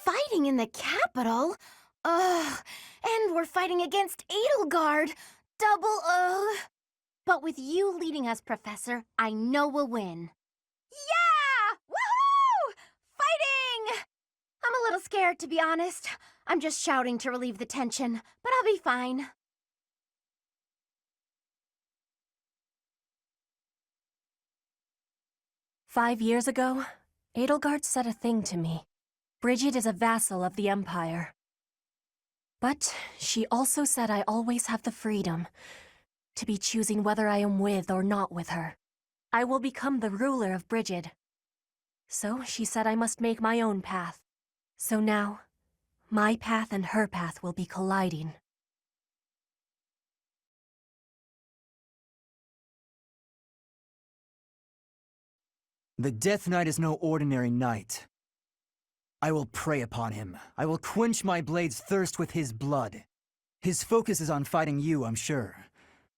fighting in the capital? Ugh. And we're fighting against Edelgard. Double ugh. But with you leading us, Professor, I know we'll win. Yeah! Woohoo! Fighting! I'm a little scared, to be honest. I'm just shouting to relieve the tension, but I'll be fine. "5 years ago, Edelgard said a thing to me. Brigid is a vassal of the Empire. But she also said I always have the freedom to be choosing whether I am with or not with her. I will become the ruler of Brigid. So she said I must make my own path. So now, my path and her path will be colliding." The Death Knight is no ordinary knight. I will prey upon him. I will quench my blade's thirst with his blood. His focus is on fighting you, I'm sure.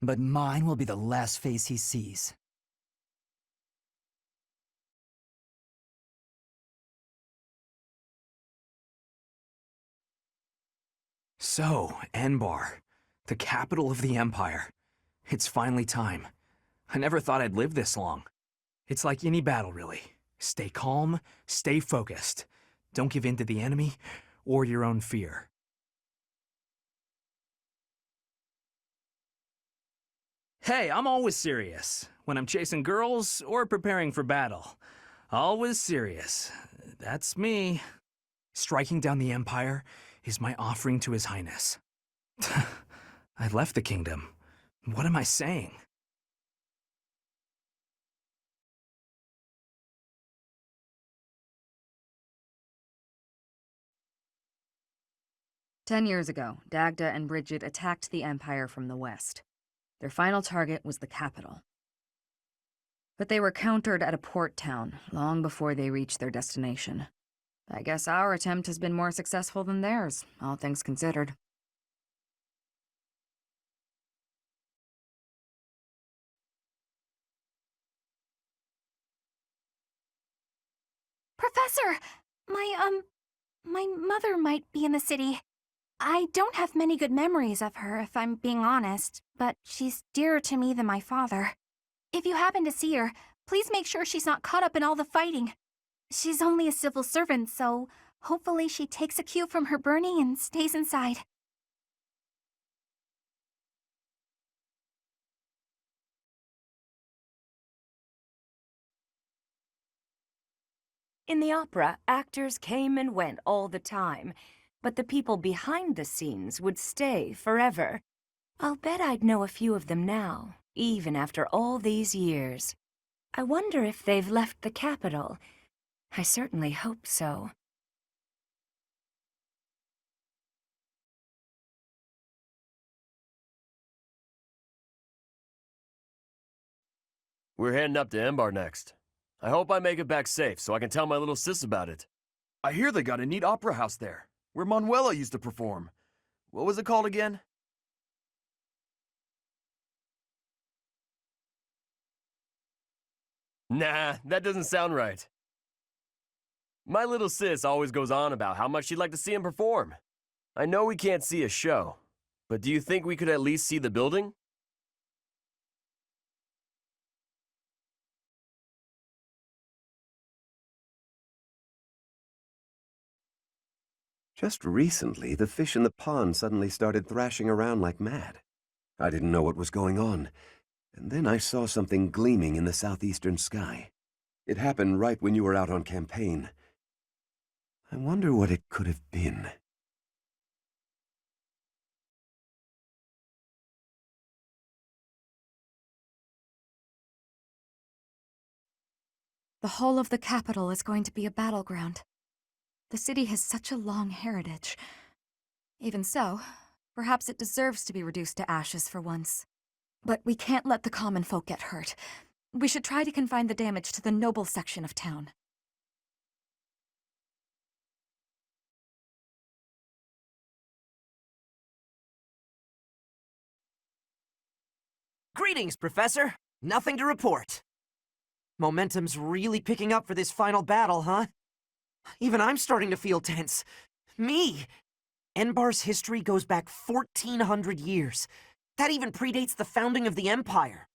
But mine will be the last face he sees. So, Enbar, the capital of the Empire. It's finally time. I never thought I'd live this long. It's like any battle, really. Stay calm, stay focused. Don't give in to the enemy or your own fear. Hey, I'm always serious. When I'm chasing girls or preparing for battle. Always serious. That's me. Striking down the Empire is my offering to His Highness. I left the kingdom. What am I saying? "10 years ago, Dagda and Brigid attacked the Empire from the west. Their final target was the capital. But they were countered at a port town long before they reached their destination. I guess our attempt has been more successful than theirs, all things considered." Professor! My mother might be in the city. I don't have many good memories of her, if I'm being honest, but she's dearer to me than my father. If you happen to see her, please make sure she's not caught up in all the fighting. She's only a civil servant, so hopefully she takes a cue from her burning and stays inside. In the opera, actors came and went all the time, but the people behind the scenes would stay forever. I'll bet I'd know a few of them now, even after all these years. I wonder if they've left the capital. I certainly hope so. We're heading up to Embar next. I hope I make it back safe so I can tell my little sis about it. I hear they got a neat opera house there, where Manuela used to perform. What was it called again? Nah, that doesn't sound right. My little sis always goes on about how much she'd like to see him perform. I know we can't see a show, but do you think we could at least see the building? Just recently, the fish in the pond suddenly started thrashing around like mad. I didn't know what was going on, and then I saw something gleaming in the southeastern sky. It happened right when you were out on campaign. I wonder what it could have been. The whole of the capital is going to be a battleground. The city has such a long heritage. Even so, perhaps it deserves to be reduced to ashes for once. But we can't let the common folk get hurt. We should try to confine the damage to the noble section of town. Greetings, Professor. Nothing to report. Momentum's really picking up for this final battle, huh? Even I'm starting to feel tense. Me! Enbar's history goes back 1,400 years. That even predates the founding of the Empire.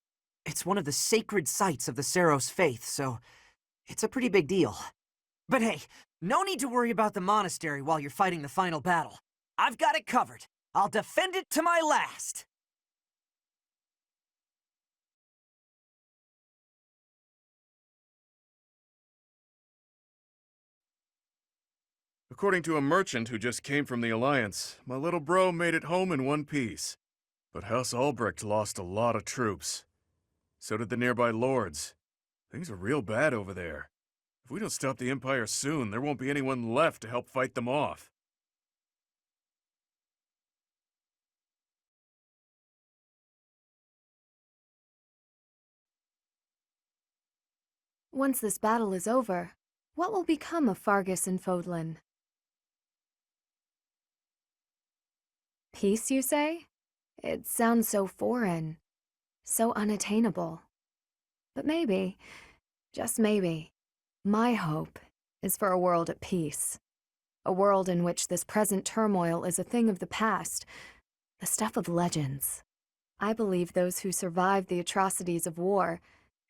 It's one of the sacred sites of the Seros faith, so it's a pretty big deal. But hey, no need to worry about the monastery while you're fighting the final battle. I've got it covered. I'll defend it to my last! According to a merchant who just came from the Alliance, my little bro made it home in one piece. But House Albrecht lost a lot of troops. So did the nearby lords. Things are real bad over there. If we don't stop the Empire soon, there won't be anyone left to help fight them off. Once this battle is over, what will become of Fargus and Fodlan? Peace, you say? It sounds so foreign, so unattainable. But maybe, just maybe, my hope is for a world at peace. A world in which this present turmoil is a thing of the past, the stuff of legends. I believe those who survived the atrocities of war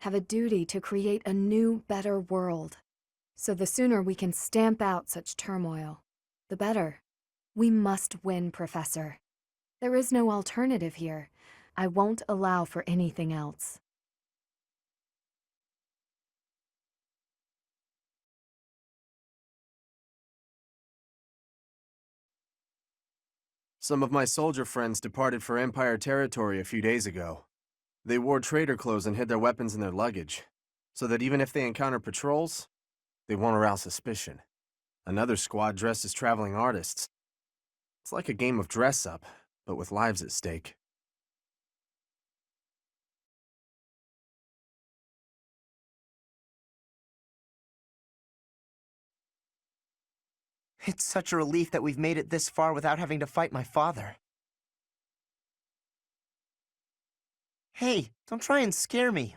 have a duty to create a new, better world. So the sooner we can stamp out such turmoil, the better. We must win, Professor. There is no alternative here. I won't allow for anything else. Some of my soldier friends departed for Empire territory a few days ago. They wore trader clothes and hid their weapons in their luggage, so that even if they encounter patrols, they won't arouse suspicion. Another squad dressed as traveling artists. It's like a game of dress-up, but with lives at stake. It's such a relief that we've made it this far without having to fight my father. Hey, don't try and scare me.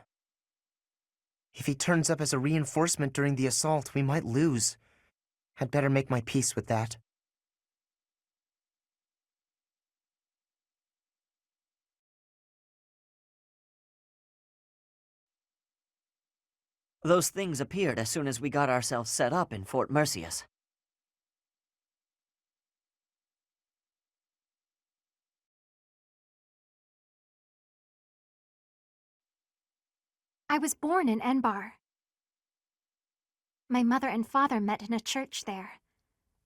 If he turns up as a reinforcement during the assault, we might lose. I'd better make my peace with that. Those things appeared as soon as we got ourselves set up in Fort Mercius. I was born in Enbar. My mother and father met in a church there.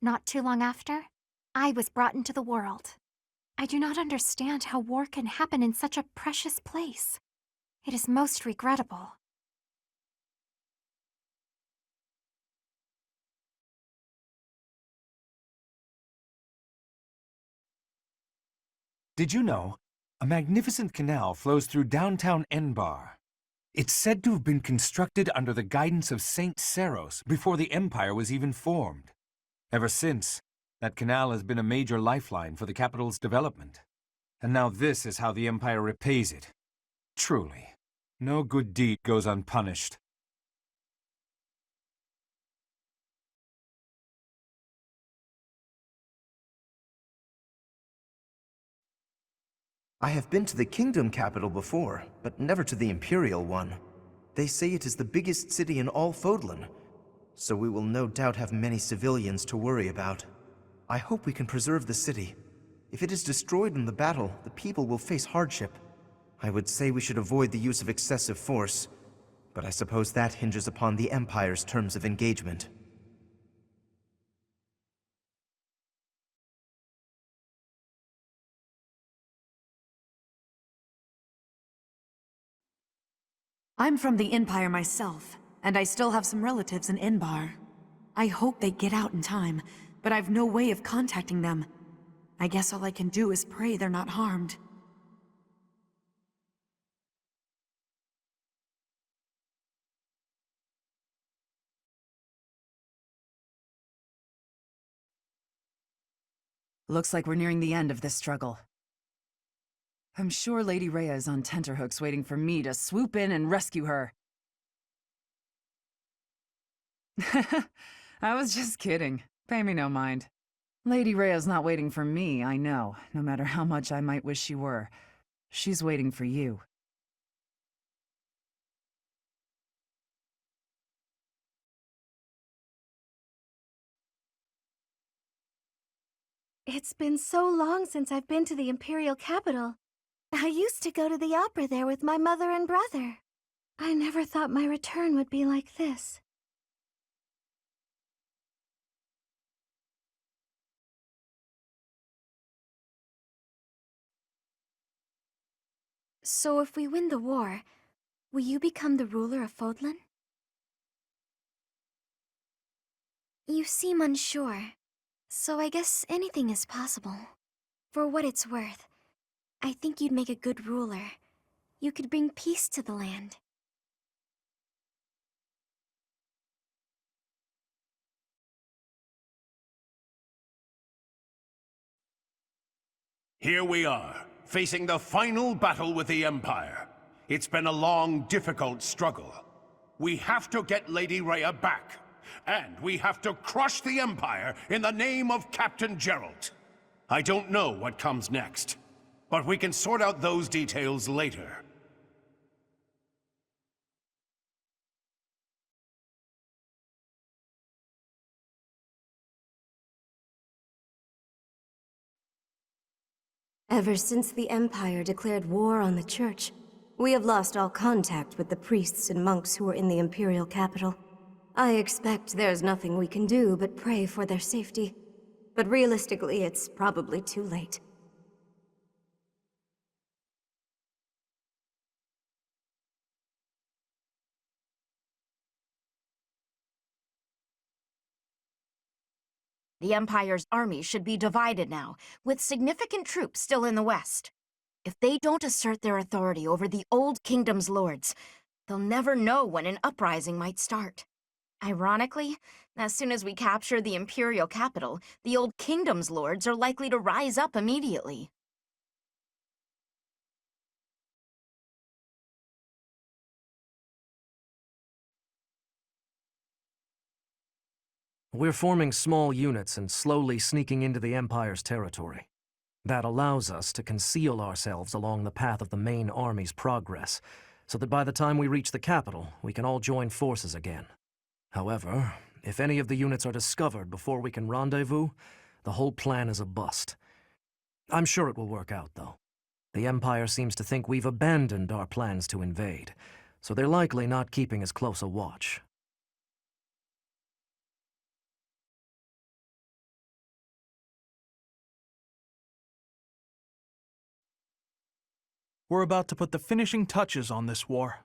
Not too long after, I was brought into the world. I do not understand how war can happen in such a precious place. It is most regrettable. Did you know? A magnificent canal flows through downtown Enbar. It's said to have been constructed under the guidance of Saint Seros before the Empire was even formed. Ever since, that canal has been a major lifeline for the capital's development. And now this is how the Empire repays it. Truly, no good deed goes unpunished. I have been to the kingdom capital before, but never to the imperial one. They say it is the biggest city in all Fodlan, so we will no doubt have many civilians to worry about. I hope we can preserve the city. If it is destroyed in the battle, the people will face hardship. I would say we should avoid the use of excessive force, but I suppose that hinges upon the Empire's terms of engagement. I'm from the Empire myself, and I still have some relatives in Enbar. I hope they get out in time, but I've no way of contacting them. I guess all I can do is pray they're not harmed. Looks like we're nearing the end of this struggle. I'm sure Lady Rhea is on tenterhooks waiting for me to swoop in and rescue her. I was just kidding. Pay me no mind. Lady Rhea's not waiting for me, I know, no matter how much I might wish she were. She's waiting for you. It's been so long since I've been to the Imperial capital. I used to go to the opera there with my mother and brother. I never thought my return would be like this. So if we win the war, will you become the ruler of Fodlan? You seem unsure, so I guess anything is possible. For what it's worth, I think you'd make a good ruler. You could bring peace to the land. Here we are, facing the final battle with the Empire. It's been a long, difficult struggle. We have to get Lady Rhea back. And we have to crush the Empire in the name of Captain Geralt. I don't know what comes next, but we can sort out those details later. Ever since the Empire declared war on the Church, we have lost all contact with the priests and monks who are in the Imperial capital. I expect there's nothing we can do but pray for their safety. But realistically, it's probably too late. The Empire's army should be divided now, with significant troops still in the west. If they don't assert their authority over the Old Kingdom's lords, they'll never know when an uprising might start. Ironically, as soon as we capture the Imperial capital, the Old Kingdom's lords are likely to rise up immediately. We're forming small units and slowly sneaking into the Empire's territory. That allows us to conceal ourselves along the path of the main army's progress, so that by the time we reach the capital, we can all join forces again. However, if any of the units are discovered before we can rendezvous, the whole plan is a bust. I'm sure it will work out, though. The Empire seems to think we've abandoned our plans to invade, so they're likely not keeping as close a watch. We're about to put the finishing touches on this war.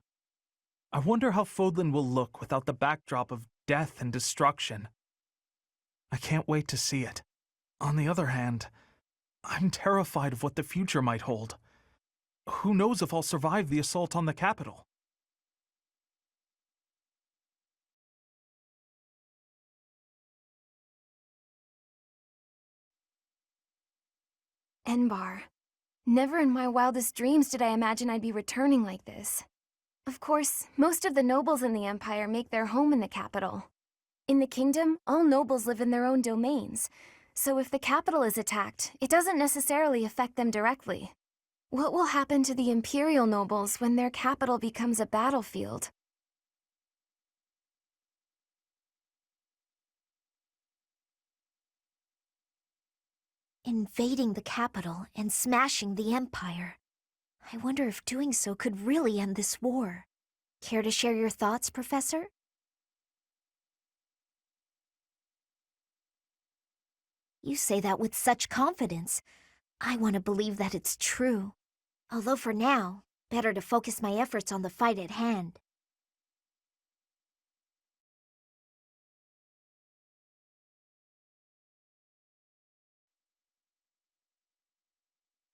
I wonder how Fodlan will look without the backdrop of death and destruction. I can't wait to see it. On the other hand, I'm terrified of what the future might hold. Who knows if I'll survive the assault on the capital? Enbar. Never in my wildest dreams did I imagine I'd be returning like this. Of course, most of the nobles in the Empire make their home in the capital. In the kingdom, all nobles live in their own domains, so if the capital is attacked, it doesn't necessarily affect them directly. What will happen to the imperial nobles when their capital becomes a battlefield? Invading the capital and smashing the Empire. I wonder if doing so could really end this war. Care to share your thoughts, Professor? You say that with such confidence. I want to believe that it's true. Although for now, better to focus my efforts on the fight at hand.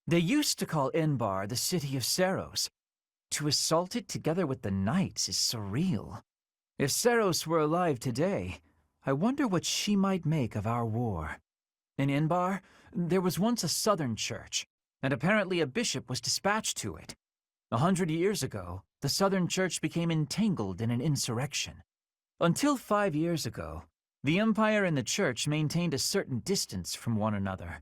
They used to call Enbar the city of Seros. To assault it together with the knights is surreal. If Seros were alive today, I wonder what she might make of our war. In Enbar, there was once a southern church, and apparently a bishop was dispatched to it. 100 years ago, the southern church became entangled in an insurrection. Until 5 years ago, The Empire and the Church maintained a certain distance from one another.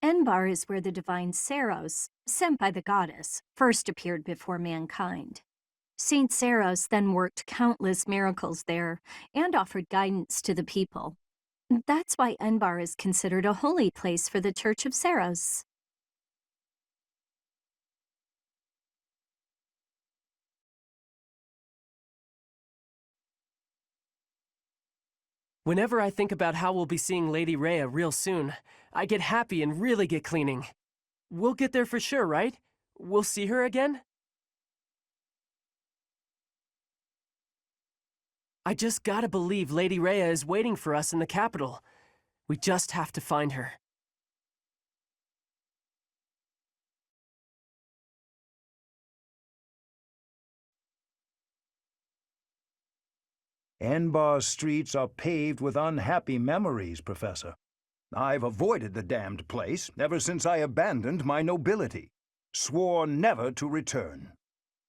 Enbar is where the divine Saros, sent by the goddess, first appeared before mankind. Saint Saros then worked countless miracles there and offered guidance to the people. That's why Enbar is considered a holy place for the Church of Saros. Whenever I think about how we'll be seeing Lady Rhea real soon, I get happy and really get cleaning. We'll get there for sure, right? We'll see her again? I just gotta believe Lady Rhea is waiting for us in the capital. We just have to find her. Enbar's streets are paved with unhappy memories, Professor. I've avoided the damned place ever since I abandoned my nobility, swore never to return.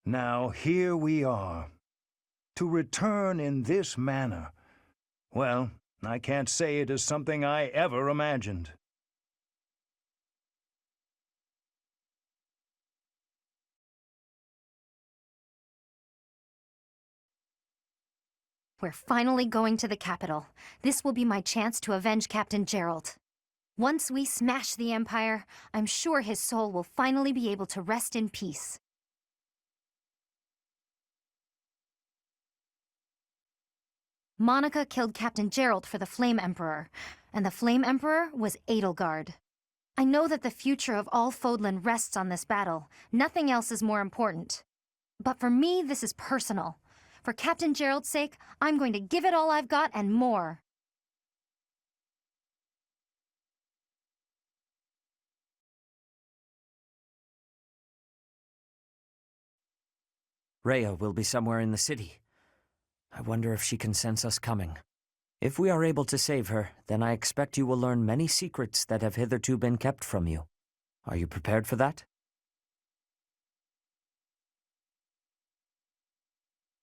Now here we are. To return in this manner, well, I can't say it is something I ever imagined. We're finally going to the capital. This will be my chance to avenge Captain Gerald. Once we smash the Empire, I'm sure his soul will finally be able to rest in peace. Monica killed Captain Gerald for the Flame Emperor, and the Flame Emperor was Edelgard. I know that the future of all Fodlan rests on this battle. Nothing else is more important. But for me, this is personal. For Captain Gerald's sake, I'm going to give it all I've got and more. Rhea will be somewhere in the city. I wonder if she can sense us coming. If we are able to save her, then I expect you will learn many secrets that have hitherto been kept from you. Are you prepared for that?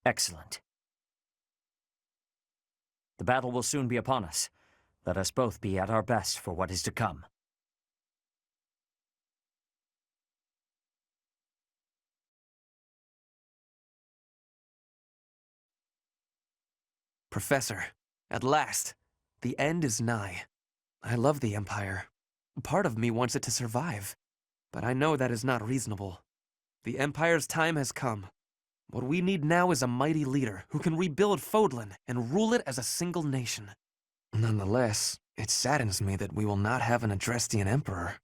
Excellent. The battle will soon be upon us. Let us both be at our best for what is to come. Professor, at last, the end is nigh. I love the Empire. Part of me wants it to survive, but I know that is not reasonable. The Empire's time has come. What we need now is a mighty leader who can rebuild Fodlan and rule it as a single nation. Nonetheless, it saddens me that we will not have an Adrestian Emperor.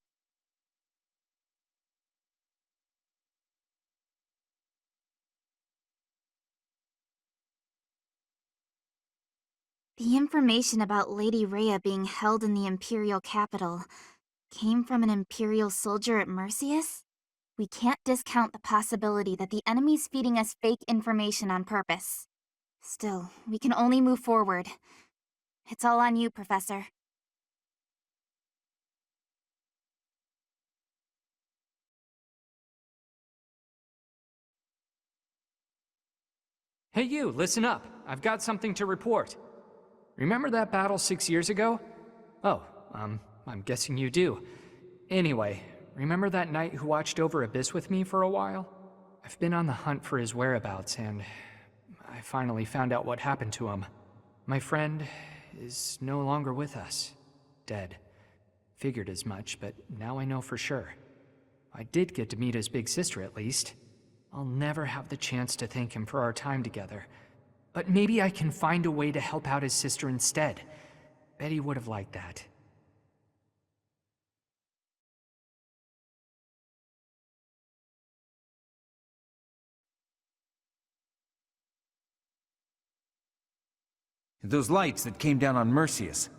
The information about Lady Rhea being held in the Imperial capital came from an Imperial soldier at Mercius? We can't discount the possibility that the enemy's feeding us fake information on purpose. Still, we can only move forward. It's all on you, Professor. Hey you, listen up. I've got something to report. Remember that battle 6 years ago? Oh, I'm guessing you do. Anyway, remember that knight who watched over Abyss with me for a while? I've been on the hunt for his whereabouts, and I finally found out what happened to him. My friend is no longer with us. Dead. Figured as much, but now I know for sure. I did get to meet his big sister at least. I'll never have the chance to thank him for our time together. But maybe I can find a way to help out his sister instead. Betty would have liked that. Those lights that came down on Mercius.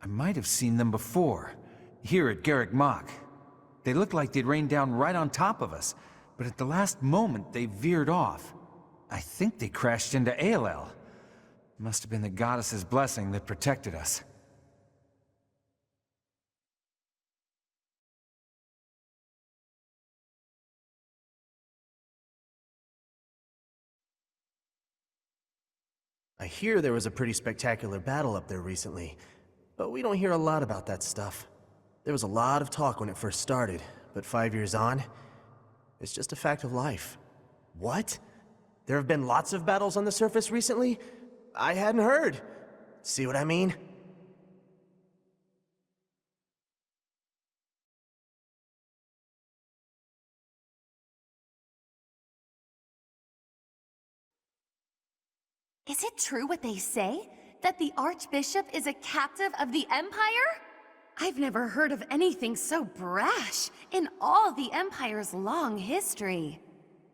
I might have seen them before, here at Garrick Mach. They looked like they'd rained down right on top of us, but at the last moment they veered off. I think they crashed into ALL. Must have been the goddess's blessing that protected us. I hear there was a pretty spectacular battle up there recently, but we don't hear a lot about that stuff. There was a lot of talk when it first started, but 5 years on, it's just a fact of life. What? There have been lots of battles on the surface recently? I hadn't heard. See what I mean? Is it true what they say? That the Archbishop is a captive of the Empire? I've never heard of anything so brash in all the Empire's long history.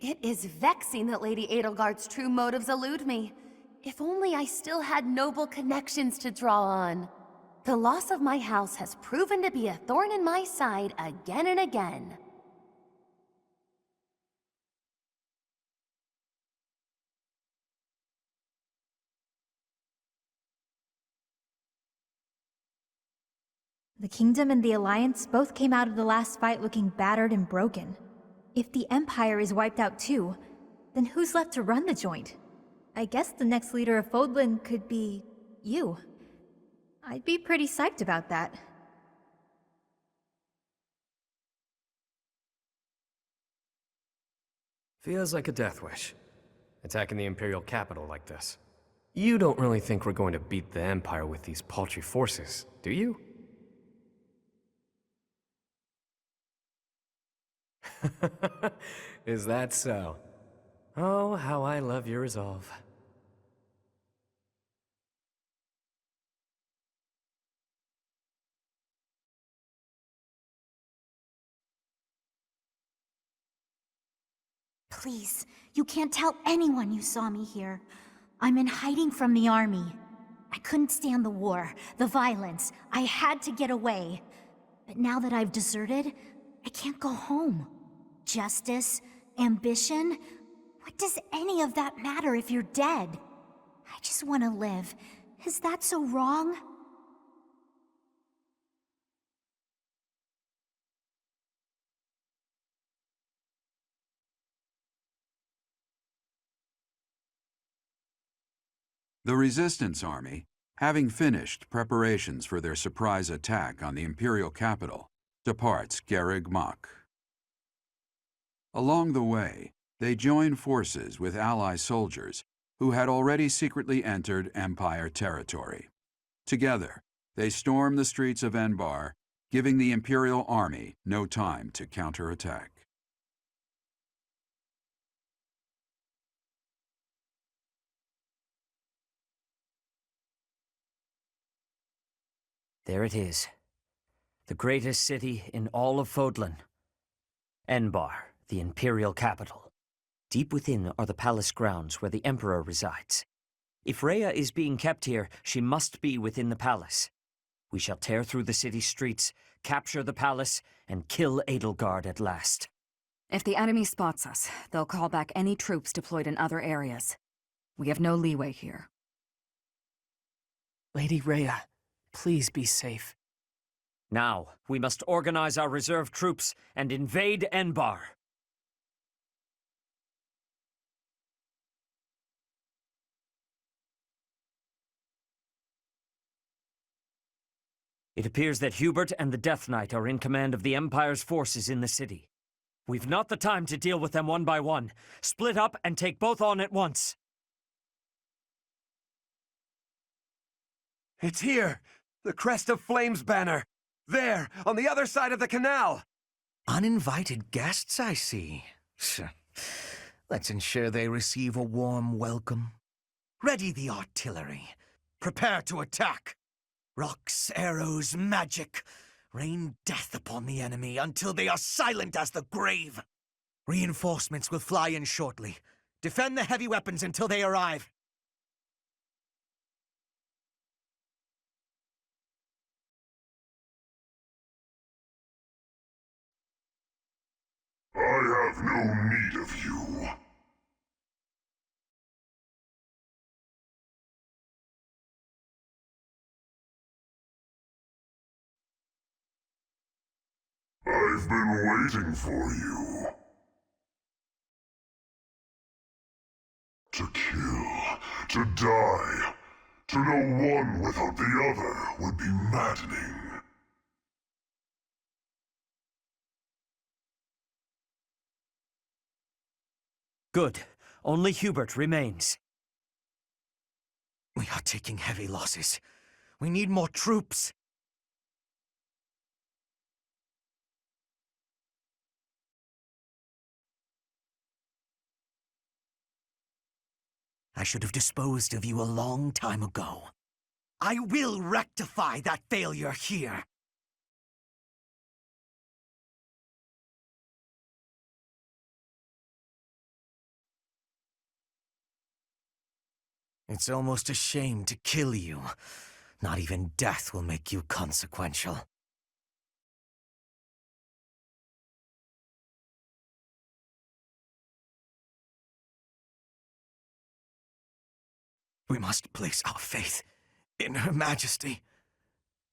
It is vexing that Lady Edelgard's true motives elude me. If only I still had noble connections to draw on. The loss of my house has proven to be a thorn in my side again and again. The Kingdom and the Alliance both came out of the last fight looking battered and broken. If the Empire is wiped out too, then who's left to run the joint? I guess the next leader of Fodlan could be you. I'd be pretty psyched about that. Feels like a death wish. Attacking the Imperial capital like this. You don't really think we're going to beat the Empire with these paltry forces, do you? Is that so? Oh, how I love your resolve. Please, you can't tell anyone you saw me here. I'm in hiding from the army. I couldn't stand the war, the violence. I had to get away. But now that I've deserted, I can't go home. Justice, ambition, what does any of that matter if you're dead? I just want to live. Is that so wrong? The Resistance Army, having finished preparations for their surprise attack on the Imperial capital, departs Garreg Mach. Along the way, they join forces with ally soldiers who had already secretly entered Empire territory. Together, they storm the streets of Enbar, giving the Imperial army no time to counterattack. There it is. The greatest city in all of Fodlan. Enbar, the Imperial capital. Deep within are the palace grounds where the Emperor resides. If Rhea is being kept here, she must be within the palace. We shall tear through the city streets, capture the palace, and kill Edelgard at last. If the enemy spots us, they'll call back any troops deployed in other areas. We have no leeway here. Lady Rhea, please be safe. Now, we must organize our reserve troops and invade Enbar. It appears that Hubert and the Death Knight are in command of the Empire's forces in the city. We've not the time to deal with them one by one. Split up and take both on at once. It's here! The Crest of Flames banner! There, on the other side of the canal! Uninvited guests, I see. Let's ensure they receive a warm welcome. Ready the artillery. Prepare to attack. Rocks, arrows, magic. Rain death upon the enemy until they are silent as the grave. Reinforcements will fly in shortly. Defend the heavy weapons until they arrive. I have no need of you. I've been waiting for you. To kill, To die. To know one without the other would be maddening. Good. Only Hubert remains. We are taking heavy losses. We need more troops. I should have disposed of you a long time ago. I will rectify that failure here. It's almost a shame to kill you. Not even death will make you consequential. We must place our faith in Her Majesty.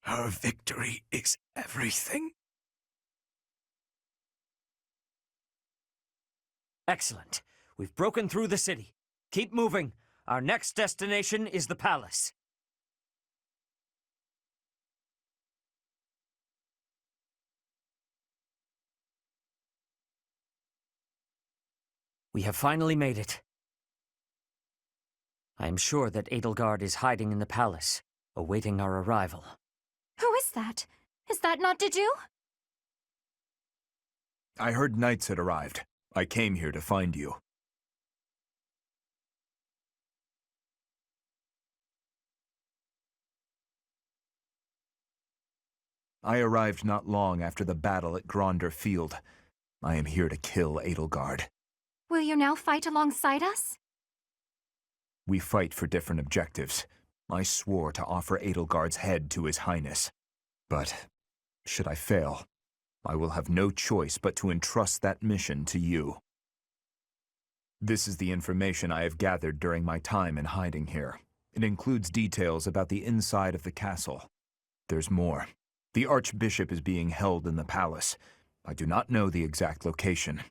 Her victory is everything. Excellent. We've broken through the city. Keep moving. Our next destination is the palace. We have finally made it. I am sure that Edelgard is hiding in the palace, awaiting our arrival. Who is that? Is that not Diju? I heard knights had arrived. I came here to find you. I arrived not long after the battle at Gronder Field. I am here to kill Edelgard. Will you now fight alongside us? We fight for different objectives. I swore to offer Edelgard's head to His Highness. But, should I fail, I will have no choice but to entrust that mission to you. This is the information I have gathered during my time in hiding here. It includes details about the inside of the castle. There's more. The Archbishop is being held in the palace. I do not know the exact location.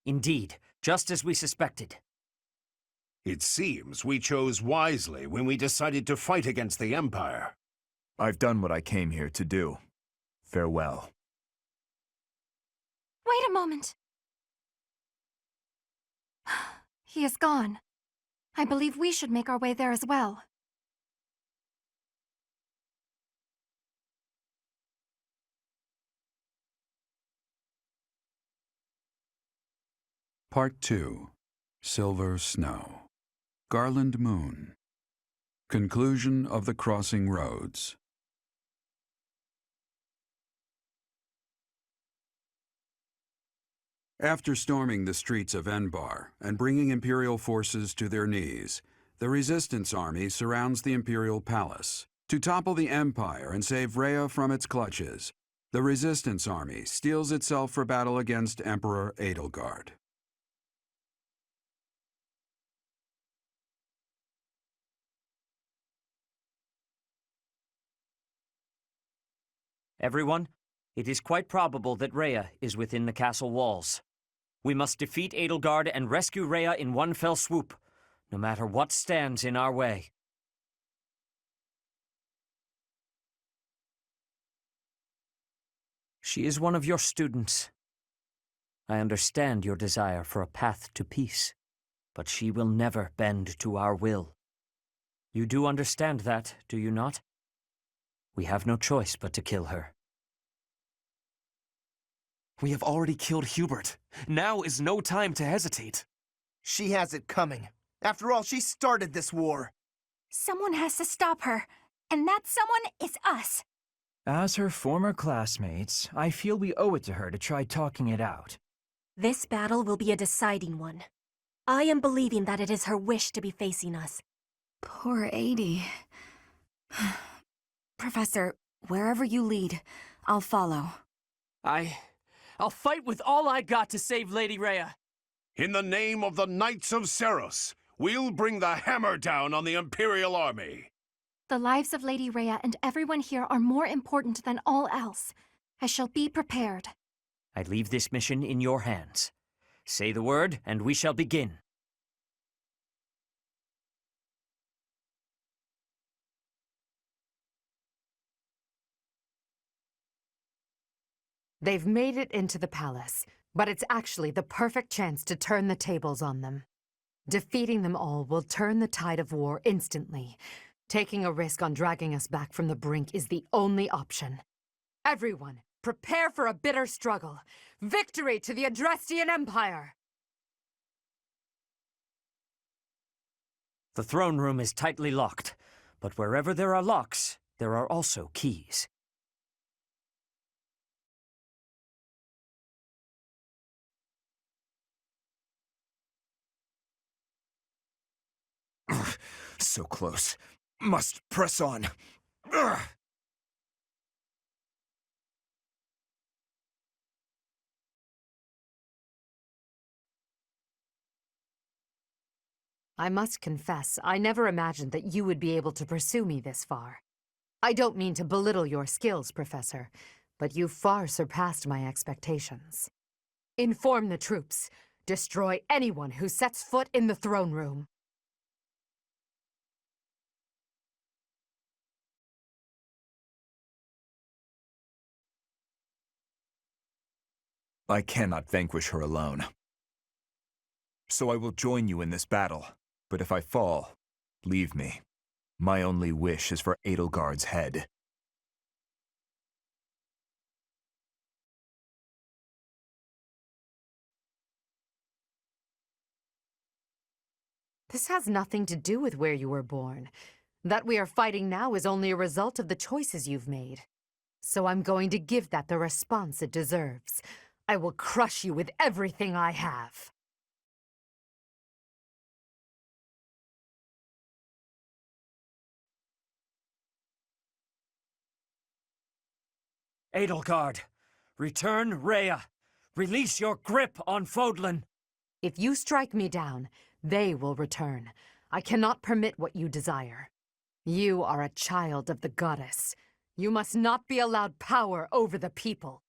Indeed, just as we suspected. It seems we chose wisely when we decided to fight against the Empire. I've done what I came here to do. Farewell. Wait a moment. He is gone. I believe we should make our way there as well. Part 2. Silver Snow. Garland Moon. Conclusion of the Crossing Roads. After storming the streets of Enbar and bringing Imperial forces to their knees, the Resistance Army surrounds the Imperial Palace. To topple the Empire and save Rhea from its clutches, the Resistance Army steels itself for battle against Emperor Edelgard. Everyone, it is quite probable that Rhea is within the castle walls. We must defeat Edelgard and rescue Rhea in one fell swoop, no matter what stands in our way. She is one of your students. I understand your desire for a path to peace, but she will never bend to our will. You do understand that, do you not? We have no choice but to kill her. We have already killed Hubert. Now is no time to hesitate. She has it coming. After all, she started this war. Someone has to stop her, and that someone is us. As her former classmates, I feel we owe it to her to try talking it out. This battle will be a deciding one. I am believing that it is her wish to be facing us. Poor Adie. Professor, wherever you lead, I'll follow. I'll fight with all I got to save Lady Rhea. In the name of the Knights of Seros, we'll bring the hammer down on the Imperial Army. The lives of Lady Rhea and everyone here are more important than all else. I shall be prepared. I leave this mission in your hands. Say the word, and we shall begin. They've made it into the palace, but it's actually the perfect chance to turn the tables on them. Defeating them all will turn the tide of war instantly. Taking a risk on dragging us back from the brink is the only option. Everyone, prepare for a bitter struggle. Victory to the Adrestian Empire! The throne room is tightly locked, but wherever there are locks, there are also keys. So close. Must press on. Ugh. I must confess, I never imagined that you would be able to pursue me this far. I don't mean to belittle your skills, Professor, but you far surpassed my expectations. Inform the troops. Destroy anyone who sets foot in the throne room. I cannot vanquish her alone. So I will join you in this battle, but if I fall, leave me. My only wish is for Edelgard's head. This has nothing to do with where you were born. That we are fighting now is only a result of the choices you've made. So I'm going to give that the response it deserves. I will crush you with everything I have. Edelgard, return Rhea. Release your grip on Fodlan. If you strike me down, they will return. I cannot permit what you desire. You are a child of the goddess. You must not be allowed power over the people.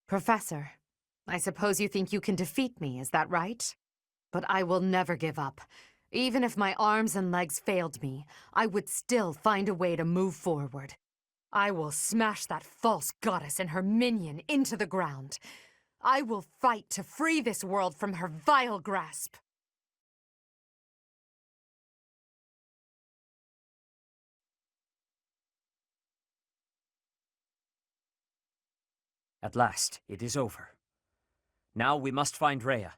Professor, I suppose you think you can defeat me, is that right? But I will never give up. Even if my arms and legs failed me, I would still find a way to move forward. I will smash that false goddess and her minion into the ground. I will fight to free this world from her vile grasp. At last, it is over. Now we must find Rhea.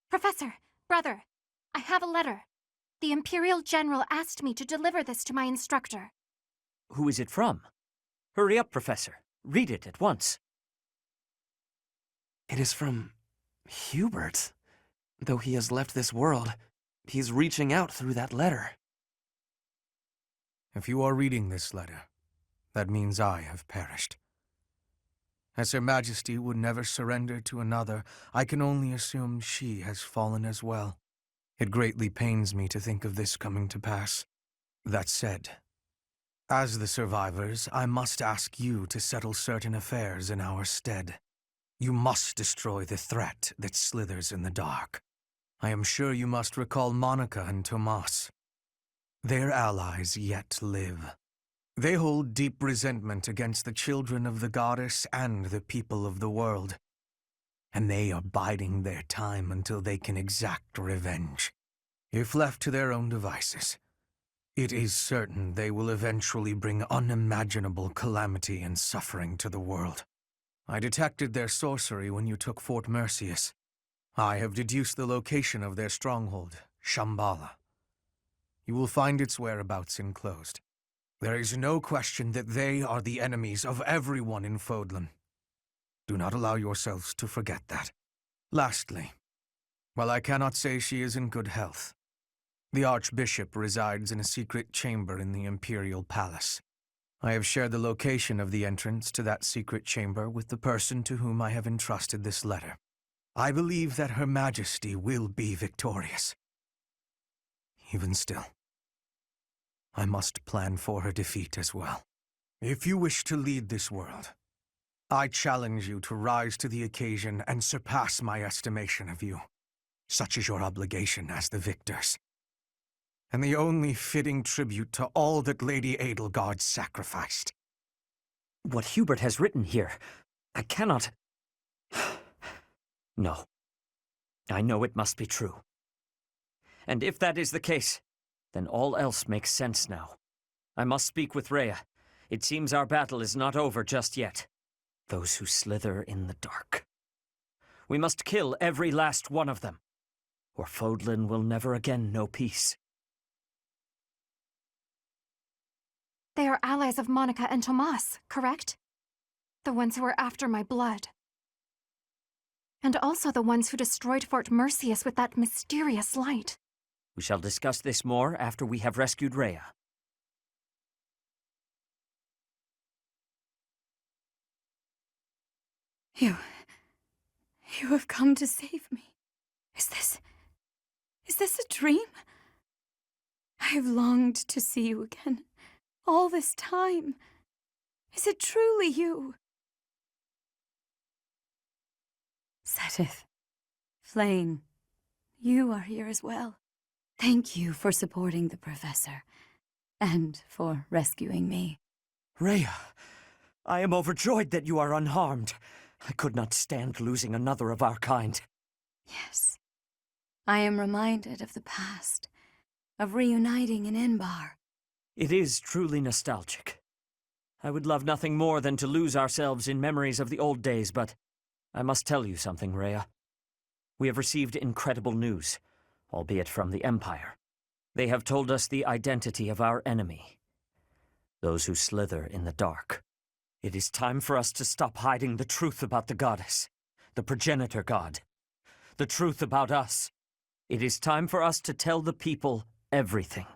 Professor, brother, I have a letter. The Imperial General asked me to deliver this to my instructor. Who is it from? Hurry up, Professor. Read it at once. It is from Hubert. Though he has left this world, he's reaching out through that letter. If you are reading this letter, that means I have perished. As Her Majesty would never surrender to another, I can only assume she has fallen as well. It greatly pains me to think of this coming to pass. That said, as the survivors, I must ask you to settle certain affairs in our stead. You must destroy the threat that slithers in the dark. I am sure you must recall Monica and Tomas. Their allies yet live. They hold deep resentment against the children of the goddess and the people of the world. And they are biding their time until they can exact revenge. If left to their own devices, it is certain they will eventually bring unimaginable calamity and suffering to the world. I detected their sorcery when you took Fort Mercius. I have deduced the location of their stronghold, Shambhala. You will find its whereabouts enclosed. There is no question that they are the enemies of everyone in Fodlan. Do not allow yourselves to forget that. Lastly, while I cannot say she is in good health, the Archbishop resides in a secret chamber in the Imperial Palace. I have shared the location of the entrance to that secret chamber with the person to whom I have entrusted this letter. I believe that Her Majesty will be victorious. Even still, I must plan for her defeat as well. If you wish to lead this world, I challenge you to rise to the occasion and surpass my estimation of you. Such is your obligation as the victors. And the only fitting tribute to all that Lady Edelgard sacrificed. What Hubert has written here, I cannot... No. I know it must be true. And if that is the case, then all else makes sense now. I must speak with Rhea. It seems our battle is not over just yet. Those who slither in the dark. We must kill every last one of them, or Fodlan will never again know peace. They are allies of Monica and Tomas, correct? The ones who were after my blood. And also the ones who destroyed Fort Mercius with that mysterious light. We shall discuss this more after we have rescued Rhea. You have come to save me. Is this a dream? I have longed to see you again, all this time. Is it truly you? Setith, Flame, you are here as well. Thank you for supporting the Professor, and for rescuing me. Rhea, I am overjoyed that you are unharmed. I could not stand losing another of our kind. Yes. I am reminded of the past, of reuniting in Inbar. It is truly nostalgic. I would love nothing more than to lose ourselves in memories of the old days, but I must tell you something, Rhea. We have received incredible news, albeit from the Empire. They have told us the identity of our enemy, those who slither in the dark. It is time for us to stop hiding the truth about the goddess, the progenitor god, the truth about us. It is time for us to tell the people everything.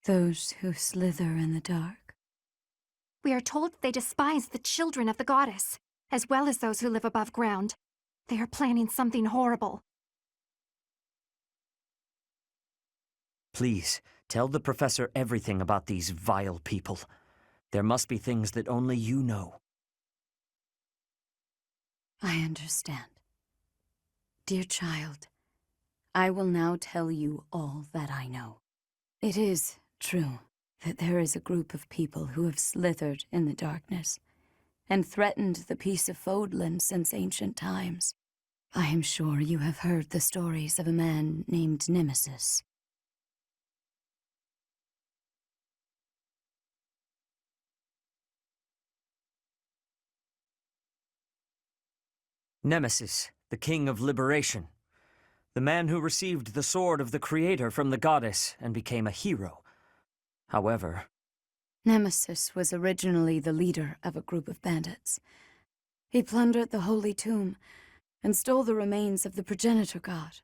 Those who slither in the dark. We are told they despise the children of the goddess, as well as those who live above ground. They are planning something horrible. Please, tell the Professor everything about these vile people. There must be things that only you know. I understand. Dear child, I will now tell you all that I know. It is true that there is a group of people who have slithered in the darkness and threatened the peace of Fodlan since ancient times. I am sure you have heard the stories of a man named Nemesis. Nemesis, the king of liberation. The man who received the sword of the Creator from the goddess and became a hero. However... Nemesis was originally the leader of a group of bandits. He plundered the Holy Tomb and stole the remains of the progenitor god.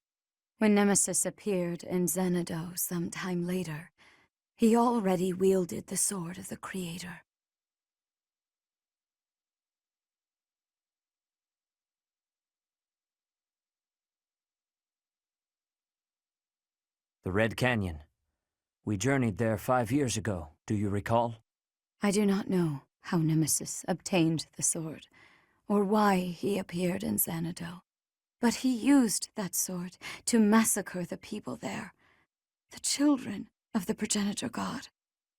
When Nemesis appeared in Xanadu some time later, he already wielded the sword of the Creator. The Red Canyon. We journeyed there 5 years ago, do you recall? I do not know how Nemesis obtained the sword, or why he appeared in Xanadu. But he used that sword to massacre the people there, the children of the progenitor god.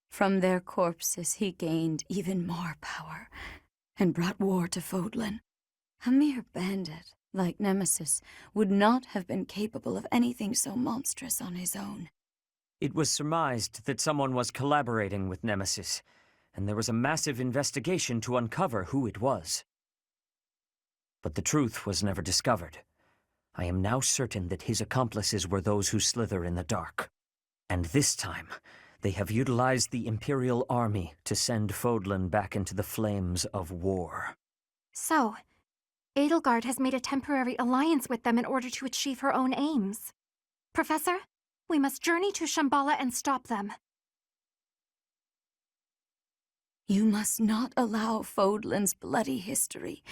From their corpses he gained even more power, and brought war to Fodlan. A mere bandit like Nemesis would not have been capable of anything so monstrous on his own. It was surmised that someone was collaborating with Nemesis, and there was a massive investigation to uncover who it was. But the truth was never discovered. I am now certain that his accomplices were those who slither in the dark. And this time, they have utilized the Imperial Army to send Fodlan back into the flames of war. So, Edelgard has made a temporary alliance with them in order to achieve her own aims. Professor, we must journey to Shambhala and stop them. You must not allow Fodlan's bloody history,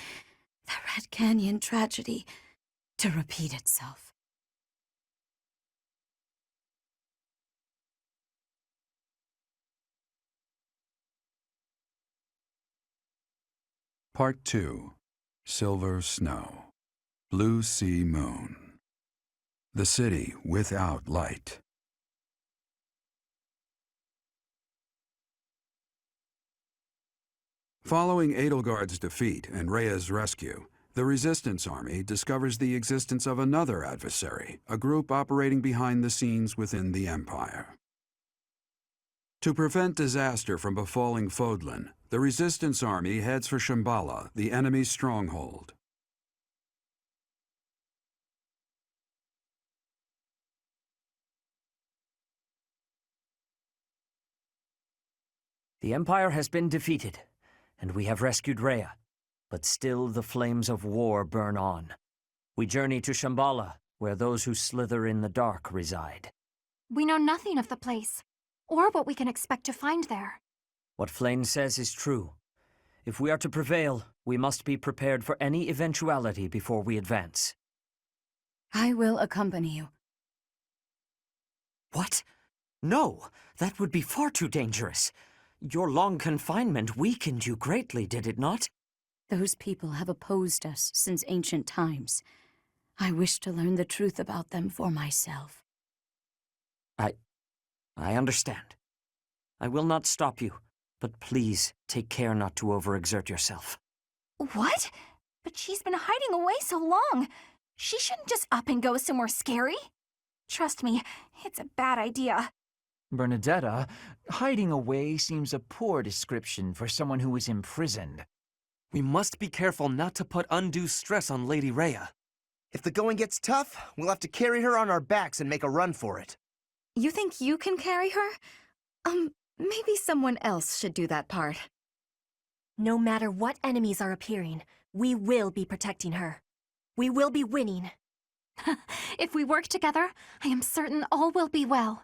the Red Canyon tragedy, to repeat itself. Part 2. Silver Snow. Blue Sea Moon. the city without light. Following Edelgard's defeat and Rhea's rescue, the Resistance Army discovers the existence of another adversary, a group operating behind the scenes within the Empire. To prevent disaster from befalling Fodlan, the Resistance Army heads for Shambhala, the enemy's stronghold. The Empire has been defeated, and we have rescued Rhea, but still the flames of war burn on. We journey to Shambhala, where those who slither in the dark reside. We know nothing of the place, or what we can expect to find there. What Flayn says is true. If we are to prevail, we must be prepared for any eventuality before we advance. I will accompany you. What? No, that would be far too dangerous. Your long confinement weakened you greatly, did it not? Those people have opposed us since ancient times. I wish to learn the truth about them for myself. I understand. I will not stop you, but please take care not to overexert yourself. What? But she's been hiding away so long. She shouldn't just up and go somewhere scary. Trust me, it's a bad idea. Bernadetta, hiding away seems a poor description for someone who is imprisoned. We must be careful not to put undue stress on Lady Rhea. If the going gets tough, we'll have to carry her on our backs and make a run for it. You think you can carry her? Maybe someone else should do that part. No matter what enemies are appearing, we will be protecting her. We will be winning. If we work together, I am certain all will be well.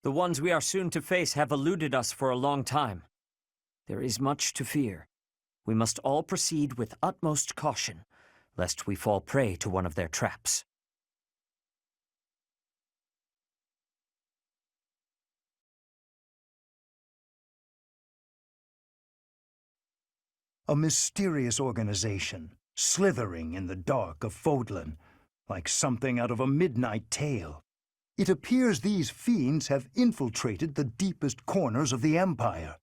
The ones we are soon to face have eluded us for a long time. There is much to fear. We must all proceed with utmost caution, lest we fall prey to one of their traps. A mysterious organization, slithering in the dark of Fodlan, like something out of a midnight tale. It appears these fiends have infiltrated the deepest corners of the Empire.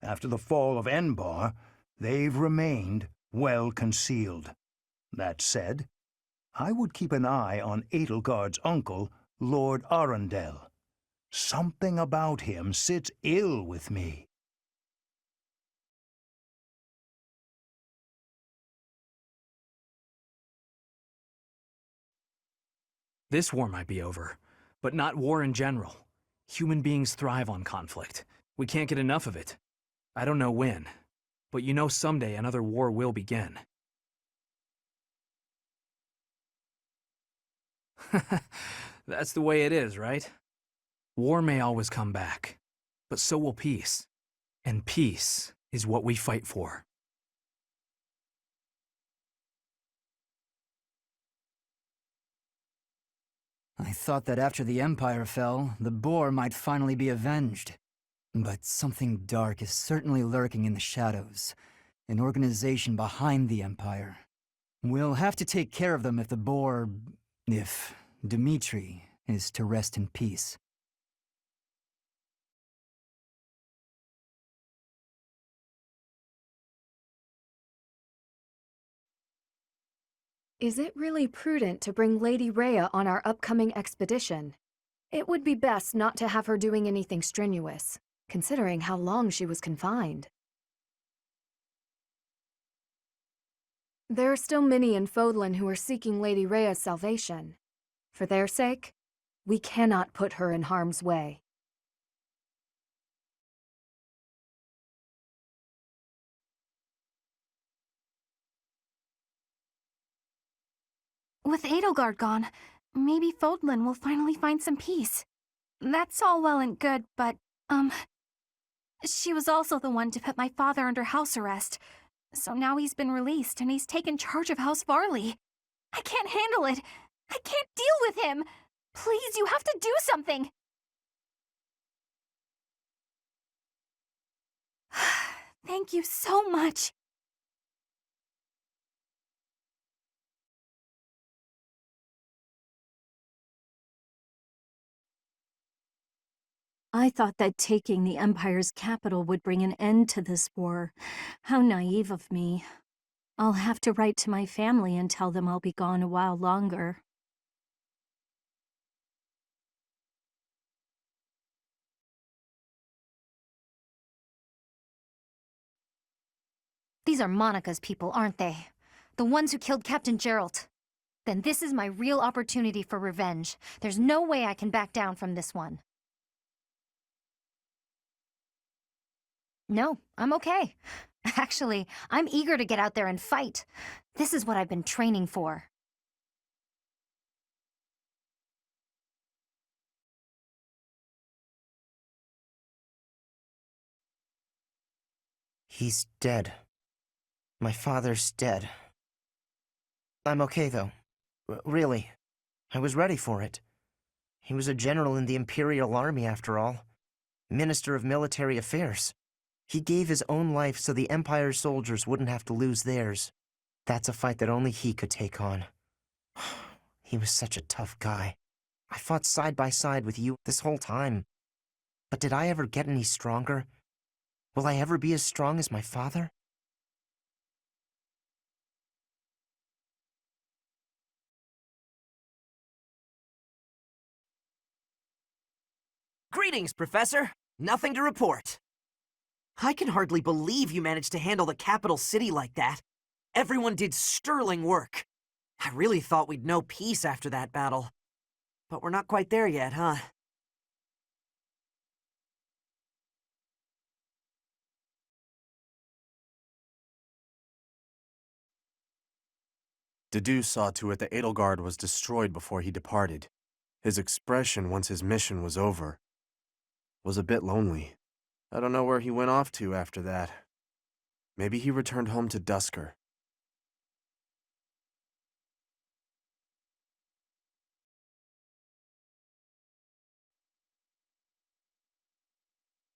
After the fall of Enbar, they've remained well concealed. That said, I would keep an eye on Edelgard's uncle, Lord Arundel. Something about him sits ill with me. This war might be over, but not war in general. Human beings thrive on conflict. We can't get enough of it. I don't know when, but you know someday another war will begin. That's the way it is, right? War may always come back, but so will peace. And peace is what we fight for. I thought that after the Empire fell, the boar might finally be avenged. But something dark is certainly lurking in the shadows. An organization behind the Empire. We'll have to take care of them if if Dmitri is to rest in peace. Is it really prudent to bring Lady Rhea on our upcoming expedition? It would be best not to have her doing anything strenuous, considering how long she was confined. There are still many in Fodlan who are seeking Lady Rhea's salvation. For their sake, we cannot put her in harm's way. With Edelgard gone, maybe Fodlan will finally find some peace. That's all well and good, but, she was also the one to put my father under house arrest. So now he's been released and he's taken charge of House Varley. I can't handle it. I can't deal with him. Please, you have to do something. Thank you so much. I thought that taking the Empire's capital would bring an end to this war. How naive of me. I'll have to write to my family and tell them I'll be gone a while longer. These are Monica's people, aren't they? The ones who killed Captain Geralt. Then this is my real opportunity for revenge. There's no way I can back down from this one. No, I'm okay. Actually, I'm eager to get out there and fight. This is what I've been training for. He's dead. My father's dead. I'm okay, though. Really. I was ready for it. He was a general in the Imperial Army, after all. Minister of Military Affairs. He gave his own life so the Empire's soldiers wouldn't have to lose theirs. That's a fight that only he could take on. He was such a tough guy. I fought side by side with you this whole time. But did I ever get any stronger? Will I ever be as strong as my father? Greetings, Professor. Nothing to report. I can hardly believe you managed to handle the capital city like that. Everyone did sterling work. I really thought we'd know peace after that battle. But we're not quite there yet, huh? Dedu saw to it the Edelgard was destroyed before he departed. His expression once his mission was over was a bit lonely. I don't know where he went off to after that. Maybe he returned home to Dusker.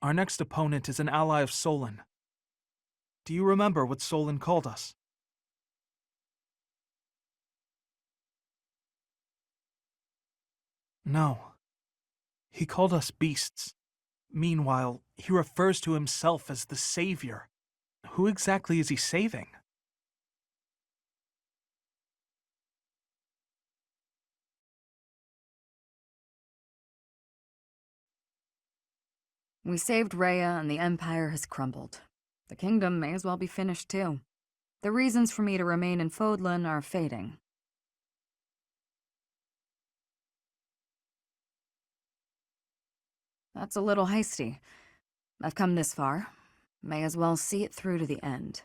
Our next opponent is an ally of Solon. Do you remember what Solon called us? No. He called us beasts. Meanwhile, he refers to himself as the Savior. Who exactly is he saving? We saved Rhea and the Empire has crumbled. The kingdom may as well be finished too. The reasons for me to remain in Fodlan are fading. That's a little hasty. I've come this far. May as well see it through to the end.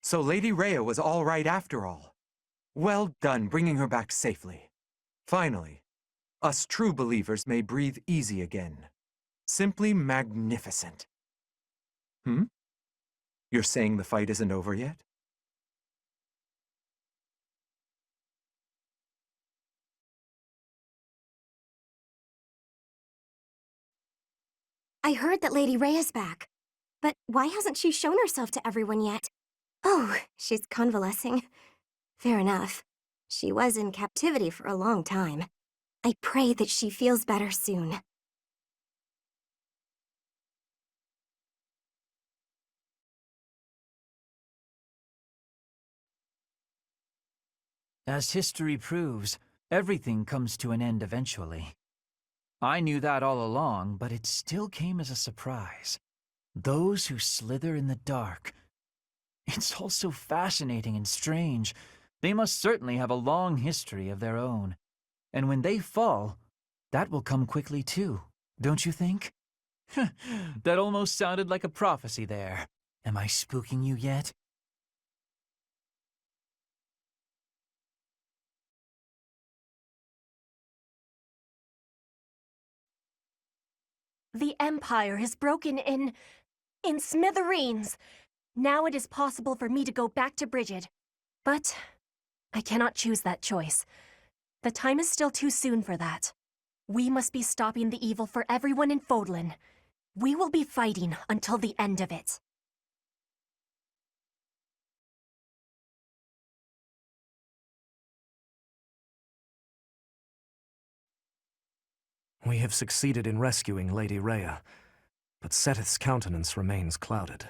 So Lady Rhea was all right after all. Well done bringing her back safely. Finally, us true believers may breathe easy again. Simply magnificent. You're saying the fight isn't over yet? I heard that Lady Rhea's back. But why hasn't she shown herself to everyone yet? Oh, she's convalescing. Fair enough. She was in captivity for a long time. I pray that she feels better soon. As history proves, everything comes to an end eventually. I knew that all along, but it still came as a surprise. Those who slither in the dark. It's all so fascinating and strange. They must certainly have a long history of their own. And when they fall, that will come quickly too, don't you think? That almost sounded like a prophecy there. Am I spooking you yet? The Empire has broken in smithereens. Now it is possible for me to go back to Brigid. But I cannot choose that choice. The time is still too soon for that. We must be stopping the evil for everyone in Fodlan. We will be fighting until the end of it. We have succeeded in rescuing Lady Rhea, but Seteth's countenance remains clouded.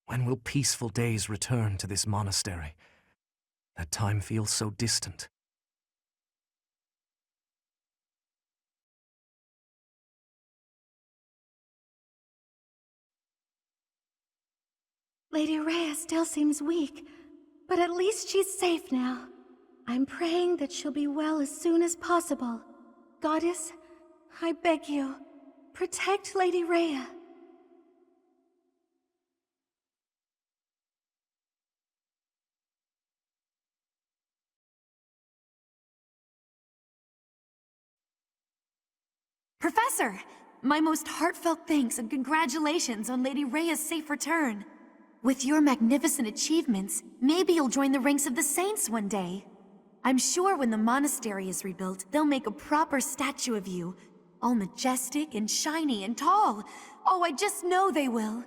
When will peaceful days return to this monastery? That time feels so distant. Lady Rhea still seems weak, but at least she's safe now. I'm praying that she'll be well as soon as possible. Goddess, I beg you, protect Lady Rhea. Professor! My most heartfelt thanks and congratulations on Lady Rhea's safe return. With your magnificent achievements, maybe you'll join the ranks of the saints one day. I'm sure when the monastery is rebuilt, they'll make a proper statue of you. All majestic and shiny and tall. Oh, I just know they will.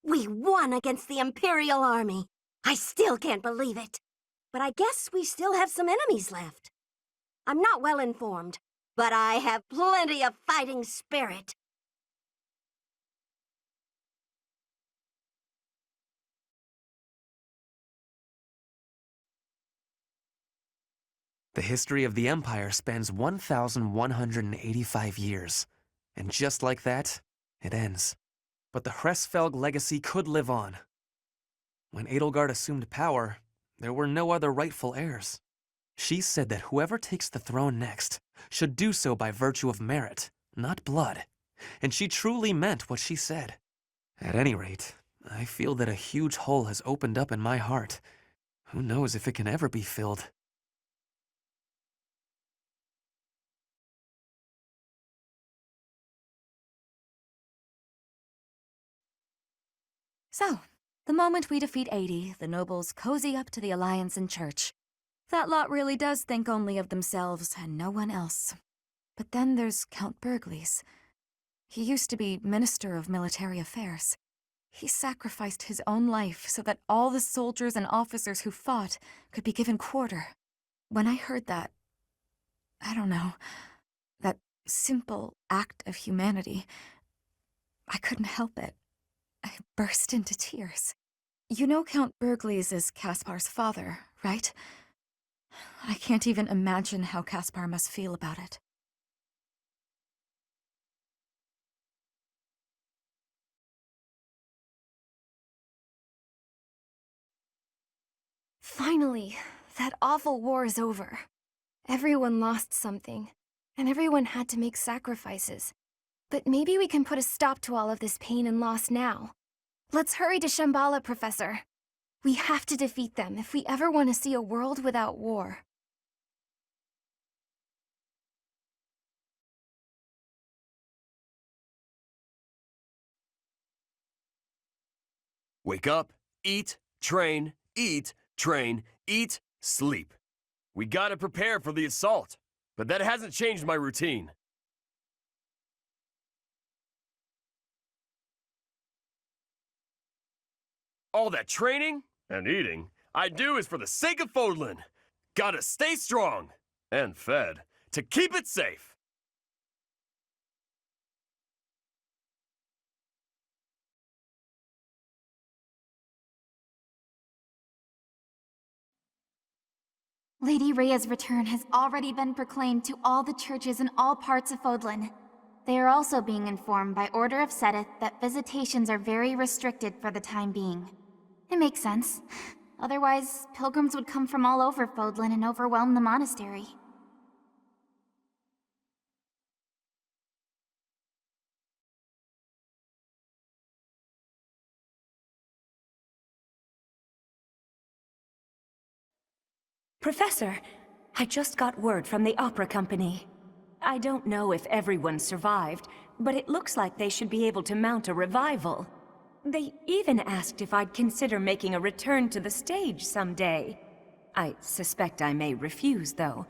We won against the Imperial Army. I still can't believe it. But I guess we still have some enemies left. I'm not well informed, but I have plenty of fighting spirit. The history of the Empire spans 1,185 years. And just like that, it ends. But the Hresfelg legacy could live on. When Edelgard assumed power, there were no other rightful heirs. She said that whoever takes the throne next should do so by virtue of merit, not blood. And she truly meant what she said. At any rate, I feel that a huge hole has opened up in my heart. Who knows if it can ever be filled? So, the moment we defeat 80, the nobles cozy up to the Alliance and Church. That lot really does think only of themselves and no one else. But then there's Count Burgleys. He used to be Minister of Military Affairs. He sacrificed his own life so that all the soldiers and officers who fought could be given quarter. When I heard that, I don't know, that simple act of humanity, I couldn't help it. I burst into tears. You know Count Burgleys is Caspar's father, right? I can't even imagine how Caspar must feel about it. Finally, that awful war is over. Everyone lost something, and everyone had to make sacrifices. But maybe we can put a stop to all of this pain and loss now. Let's hurry to Shambhala, Professor. We have to defeat them if we ever want to see a world without war. Wake up, eat, train, eat, train, eat, sleep. We gotta prepare for the assault, but that hasn't changed my routine. All that training and eating I do is for the sake of Fodlan. Gotta stay strong and fed to keep it safe. Lady Rhea's return has already been proclaimed to all the churches in all parts of Fodlan. They are also being informed by order of Seteth that visitations are very restricted for the time being. It makes sense. Otherwise, pilgrims would come from all over Fodlan and overwhelm the monastery. Professor, I just got word from the opera company. I don't know if everyone survived, but it looks like they should be able to mount a revival. They even asked if I'd consider making a return to the stage someday. I suspect I may refuse, though.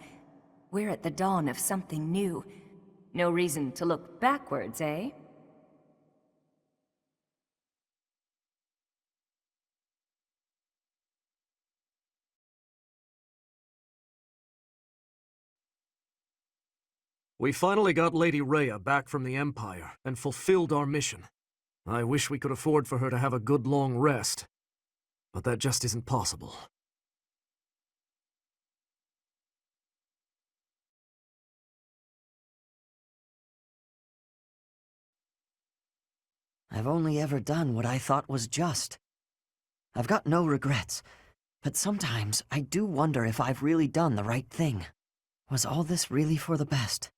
We're at the dawn of something new. No reason to look backwards, eh? We finally got Lady Rhea back from the Empire and fulfilled our mission. I wish we could afford for her to have a good long rest, but that just isn't possible. I've only ever done what I thought was just. I've got no regrets, but sometimes I do wonder if I've really done the right thing. Was all this really for the best?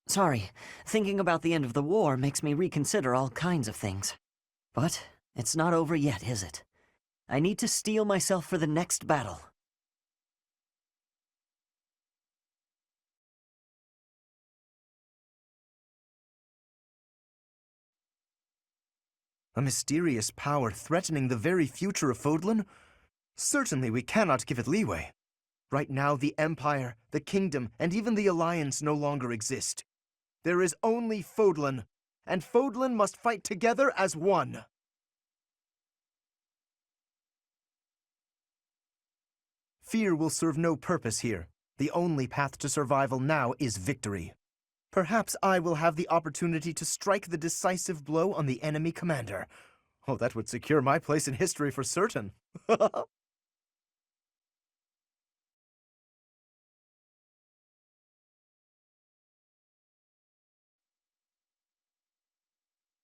Sorry, thinking about the end of the war makes me reconsider all kinds of things. But it's not over yet, is it? I need to steel myself for the next battle. A mysterious power threatening the very future of Fodlan? Certainly we cannot give it leeway. Right now, the Empire, the Kingdom, and even the Alliance no longer exist. There is only Fodlan, and Fodlan must fight together as one. Fear will serve no purpose here. The only path to survival now is victory. Perhaps I will have the opportunity to strike the decisive blow on the enemy commander. Oh, that would secure my place in history for certain.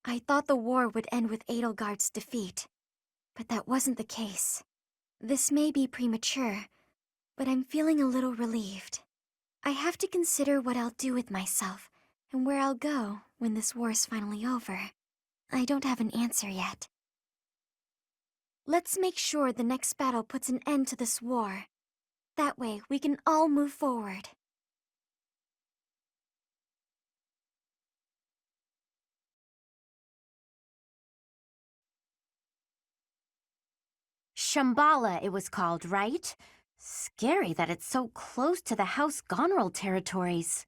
I thought the war would end with Edelgard's defeat, but that wasn't the case. This may be premature, but I'm feeling a little relieved. I have to consider what I'll do with myself and where I'll go when this war's finally over. I don't have an answer yet. Let's make sure the next battle puts an end to this war. That way, we can all move forward. Shambhala, it was called, right? Scary that it's so close to the House Goneril territories.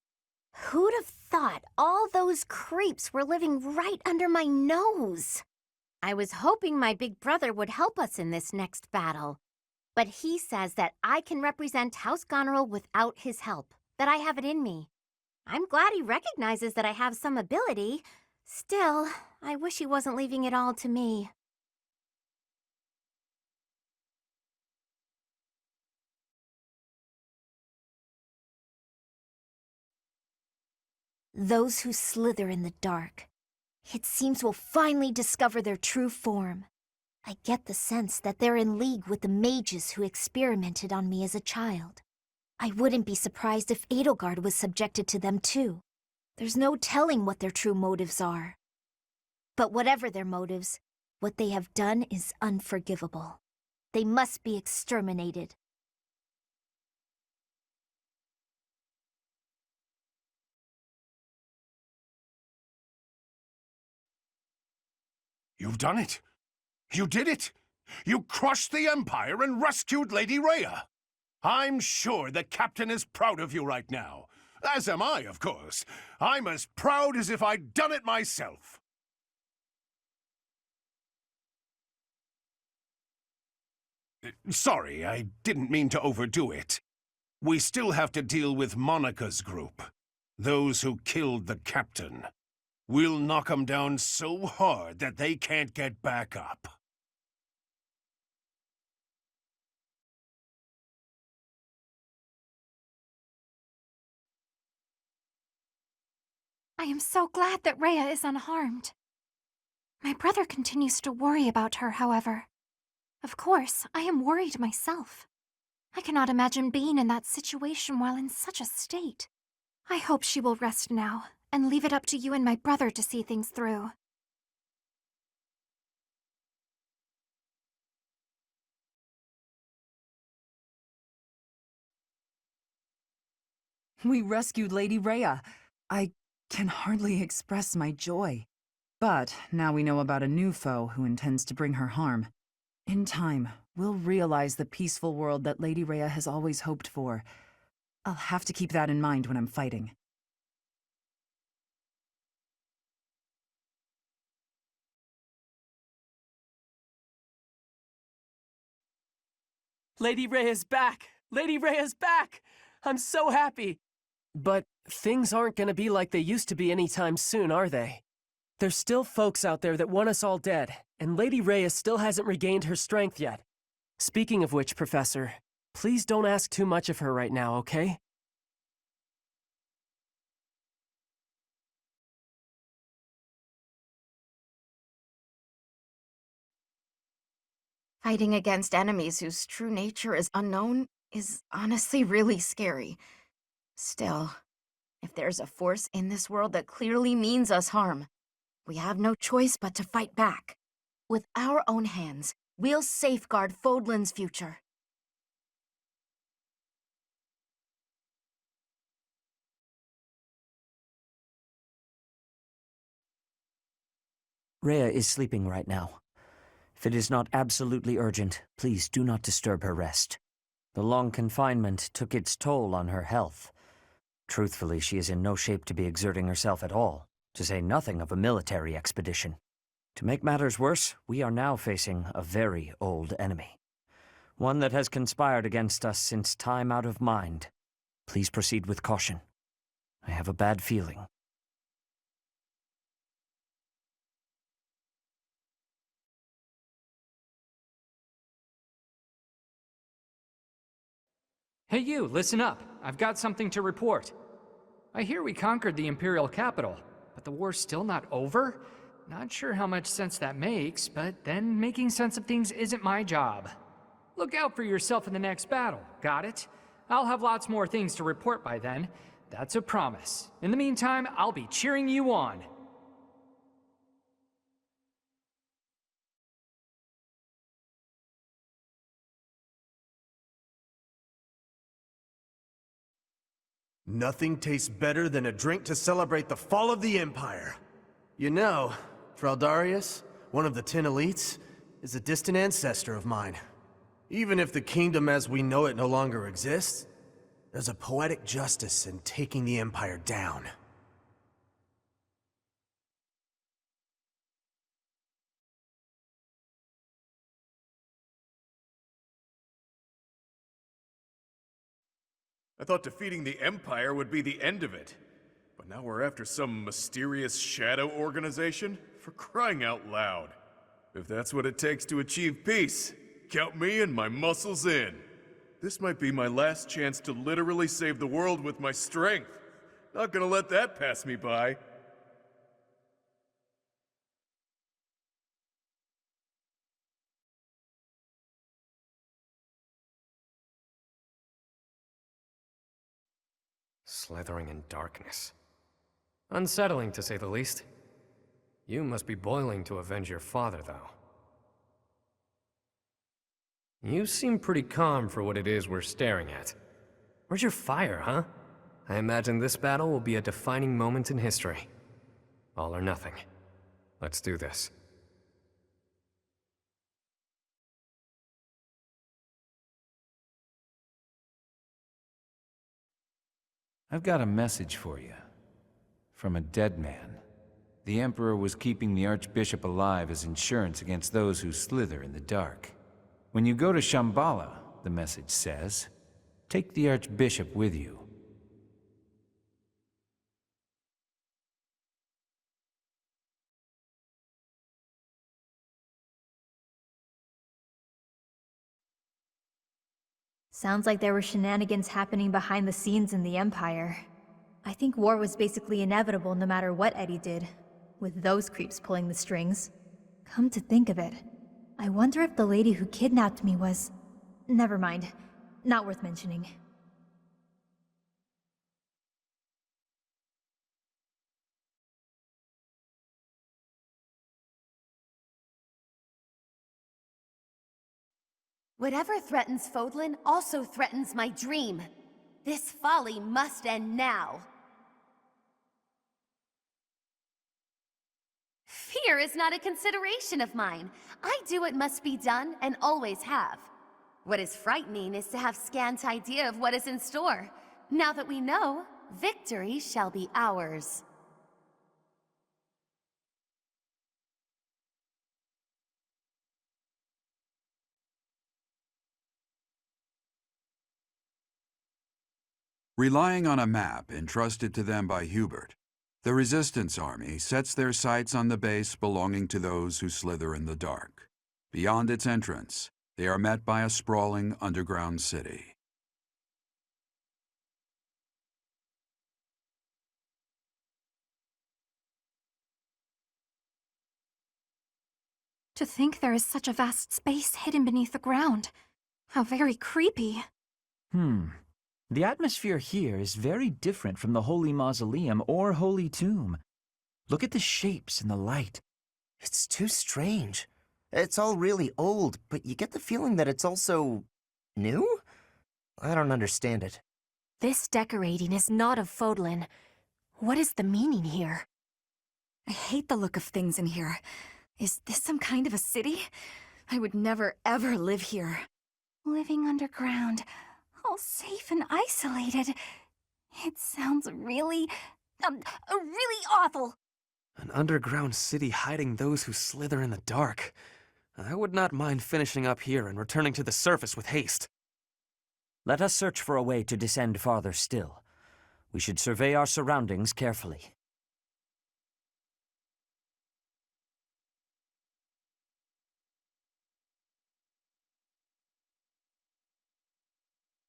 Who'd have thought all those creeps were living right under my nose? I was hoping my big brother would help us in this next battle. But he says that I can represent House Goneril without his help, that I have it in me. I'm glad he recognizes that I have some ability. Still, I wish he wasn't leaving it all to me. Those who slither in the dark, it seems will finally discover their true form. I get the sense that they're in league with the mages who experimented on me as a child. I wouldn't be surprised if Edelgard was subjected to them too. There's no telling what their true motives are. But whatever their motives, what they have done is unforgivable. They must be exterminated. You've done it. You did it. You crushed the Empire and rescued Lady Rhea. I'm sure the Captain is proud of you right now. As am I, of course. I'm as proud as if I'd done it myself. Sorry, I didn't mean to overdo it. We still have to deal with Monica's group. Those who killed the Captain. We'll knock them down so hard that they can't get back up. I am so glad that Rhea is unharmed. My brother continues to worry about her, however. Of course, I am worried myself. I cannot imagine being in that situation while in such a state. I hope she will rest now, and leave it up to you and my brother to see things through. We rescued Lady Rhea. I can hardly express my joy. But now we know about a new foe who intends to bring her harm. In time, we'll realize the peaceful world that Lady Rhea has always hoped for. I'll have to keep that in mind when I'm fighting. Lady Rhea's back! Lady Rhea's back! I'm so happy! But things aren't gonna be like they used to be anytime soon, are they? There's still folks out there that want us all dead, and Lady Rhea still hasn't regained her strength yet. Speaking of which, Professor, please don't ask too much of her right now, okay? Fighting against enemies whose true nature is unknown is honestly really scary. Still, if there's a force in this world that clearly means us harm, we have no choice but to fight back. With our own hands, we'll safeguard Fodlan's future. Rhea is sleeping right now. If it is not absolutely urgent, please do not disturb her rest. The long confinement took its toll on her health. Truthfully, she is in no shape to be exerting herself at all, to say nothing of a military expedition. To make matters worse, we are now facing a very old enemy. One that has conspired against us since time out of mind. Please proceed with caution. I have a bad feeling. Hey you, listen up. I've got something to report. I hear we conquered the Imperial capital, but the war's still not over? Not sure how much sense that makes, but then making sense of things isn't my job. Look out for yourself in the next battle, got it? I'll have lots more things to report by then. That's a promise. In the meantime, I'll be cheering you on. Nothing tastes better than a drink to celebrate the fall of the Empire. You know, Fraldarius, one of the 10 elites, is a distant ancestor of mine. Even if the kingdom as we know it no longer exists, there's a poetic justice in taking the Empire down. I thought defeating the Empire would be the end of it. But now we're after some mysterious shadow organization? For crying out loud. If that's what it takes to achieve peace, count me and my muscles in. This might be my last chance to literally save the world with my strength. Not gonna let that pass me by. Slithering in darkness. Unsettling, to say the least. You must be boiling to avenge your father, though. You seem pretty calm for what it is we're staring at. Where's your fire, huh? I imagine this battle will be a defining moment in history. All or nothing. Let's do this. I've got a message for you. From a dead man. The Emperor was keeping the Archbishop alive as insurance against those who slither in the dark. When you go to Shambhala, the message says, take the Archbishop with you. Sounds like there were shenanigans happening behind the scenes in the Empire. I think war was basically inevitable no matter what Eddie did, with those creeps pulling the strings. Come to think of it, I wonder if the lady who kidnapped me was... Never mind. Not worth mentioning. Whatever threatens Fodlan also threatens my dream. This folly must end now. Fear is not a consideration of mine. I do what must be done and always have. What is frightening is to have scant idea of what is in store. Now that we know, victory shall be ours. Relying on a map entrusted to them by Hubert, the Resistance Army sets their sights on the base belonging to those who slither in the dark. Beyond its entrance, they are met by a sprawling underground city. To think there is such a vast space hidden beneath the ground. How very creepy. The atmosphere here is very different from the Holy Mausoleum or Holy Tomb. Look at the shapes and the light. It's too strange. It's all really old, but you get the feeling that it's also new? I don't understand it. This decorating is not of Fodlan. What is the meaning here? I hate the look of things in here. Is this some kind of a city? I would never, ever live here. Living underground, all safe and isolated. It sounds really awful. An underground city hiding those who slither in the dark. I would not mind finishing up here and returning to the surface with haste. Let us search for a way to descend farther still. We should survey our surroundings carefully.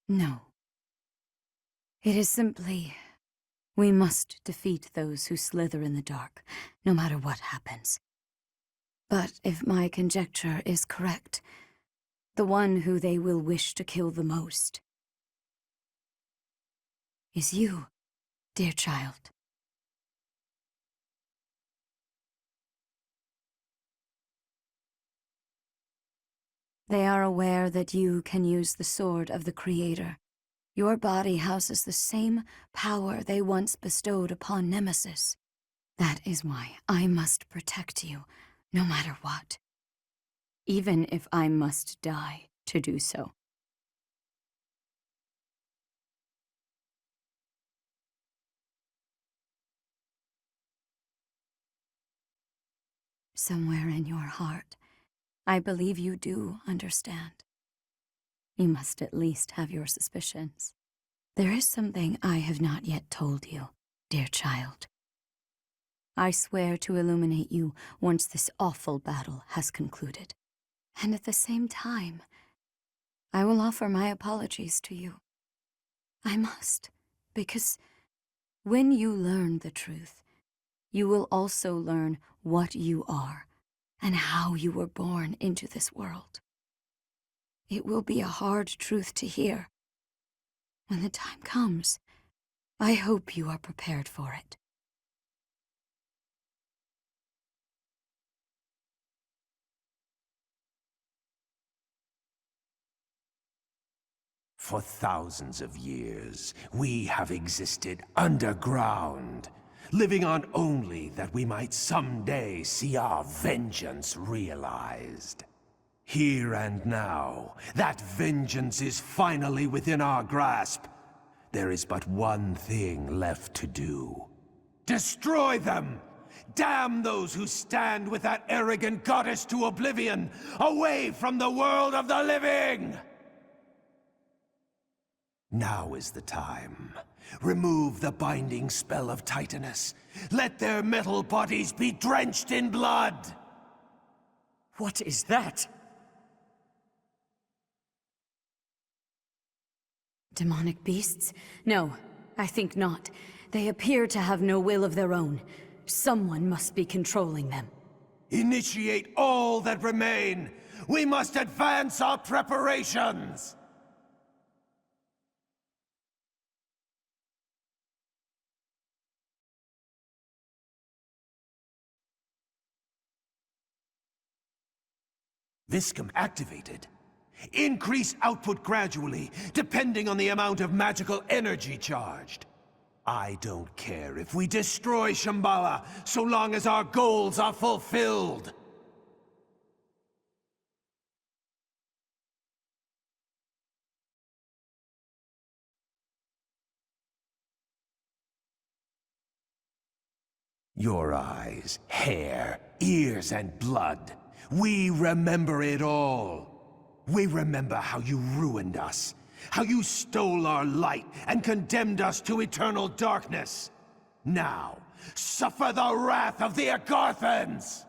No. It is simply, we must defeat those who slither in the dark, no matter what happens. But if my conjecture is correct, the one who they will wish to kill the most is you, dear child. They are aware that you can use the sword of the Creator. Your body houses the same power they once bestowed upon Nemesis. That is why I must protect you, no matter what. Even if I must die to do so. Somewhere in your heart, I believe you do understand. You must at least have your suspicions. There is something I have not yet told you, dear child. I swear to illuminate you once this awful battle has concluded. And at the same time, I will offer my apologies to you. I must, because when you learn the truth, you will also learn what you are and how you were born into this world. It will be a hard truth to hear. When the time comes, I hope you are prepared for it. For thousands of years, we have existed underground, living on only that we might someday see our vengeance realized. Here and now, that vengeance is finally within our grasp. There is but one thing left to do. Destroy them! Damn those who stand with that arrogant goddess to oblivion, away from the world of the living! Now is the time. Remove the binding spell of Titanus. Let their metal bodies be drenched in blood! What is that? Demonic beasts? No, I think not. They appear to have no will of their own. Someone must be controlling them. Initiate all that remain! We must advance our preparations! Viscum activated. Increase output gradually, depending on the amount of magical energy charged. I don't care if we destroy Shambhala, so long as our goals are fulfilled. Your eyes, hair, ears, and blood. We remember it all. We remember how you ruined us, How you stole our light and condemned us to eternal darkness. Now, suffer the wrath of the Agarthans!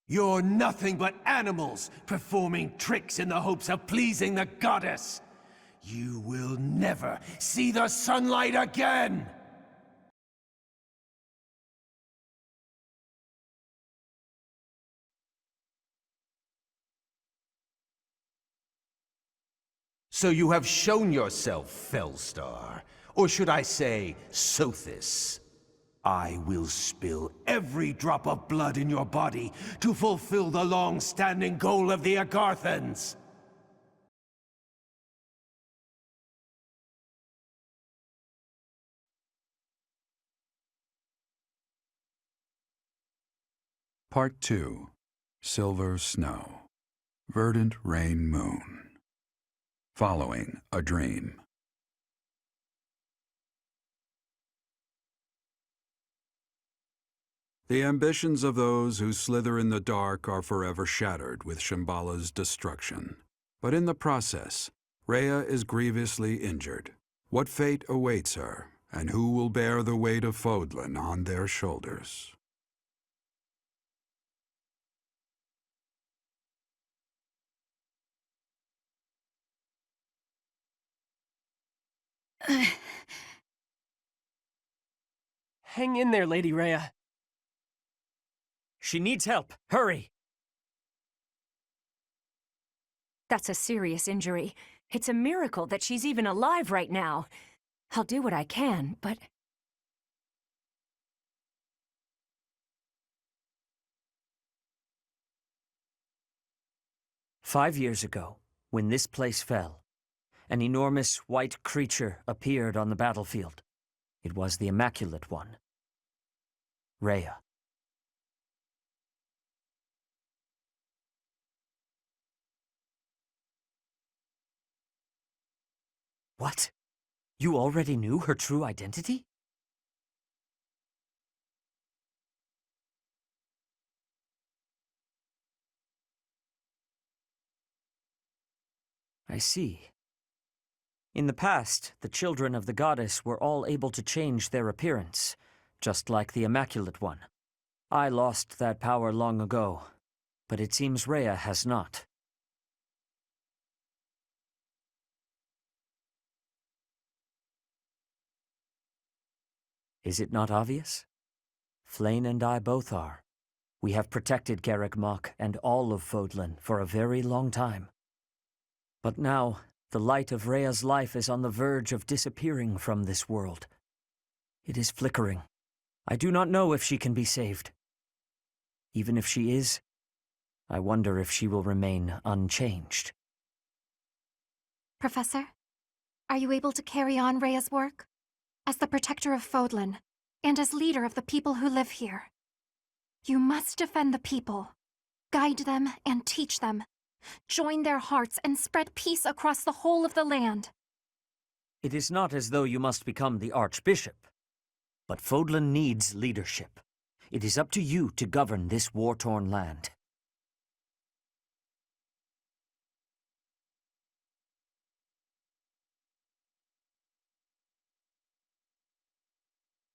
You're nothing but animals, performing tricks in the hopes of pleasing the goddess. You will never see the sunlight again! So you have shown yourself, Fellstar. Or should I say, Sothis. I will spill every drop of blood in your body to fulfill the long-standing goal of the Agarthans. Part 2. Silver Snow. Verdant Rain Moon. Following a Dream. The ambitions of those who slither in the dark are forever shattered with Shambhala's destruction. But in the process, Rhea is grievously injured. What fate awaits her, and who will bear the weight of Fodlan on their shoulders? Hang in there, Lady Rhea. She needs help. Hurry! That's a serious injury. It's a miracle that she's even alive right now. I'll do what I can, but... "5 years ago, when this place fell, an enormous white creature appeared on the battlefield. It was the Immaculate One, Rhea. What? You already knew her true identity? I see. In the past, the children of the goddess were all able to change their appearance, just like the Immaculate One. I lost that power long ago, but it seems Rhea has not. Is it not obvious? Flayn and I both are. We have protected Garreg Mach and all of Fodlan for a very long time. But now, the light of Rhea's life is on the verge of disappearing from this world. It is flickering. I do not know if she can be saved. Even if she is, I wonder if she will remain unchanged. Professor, are you able to carry on Rhea's work? As the protector of Fodlan, and as leader of the people who live here. You must defend the people, guide them and teach them, join their hearts and spread peace across the whole of the land. It is not as though you must become the Archbishop, but Fodlan needs leadership. It is up to you to govern this war-torn land.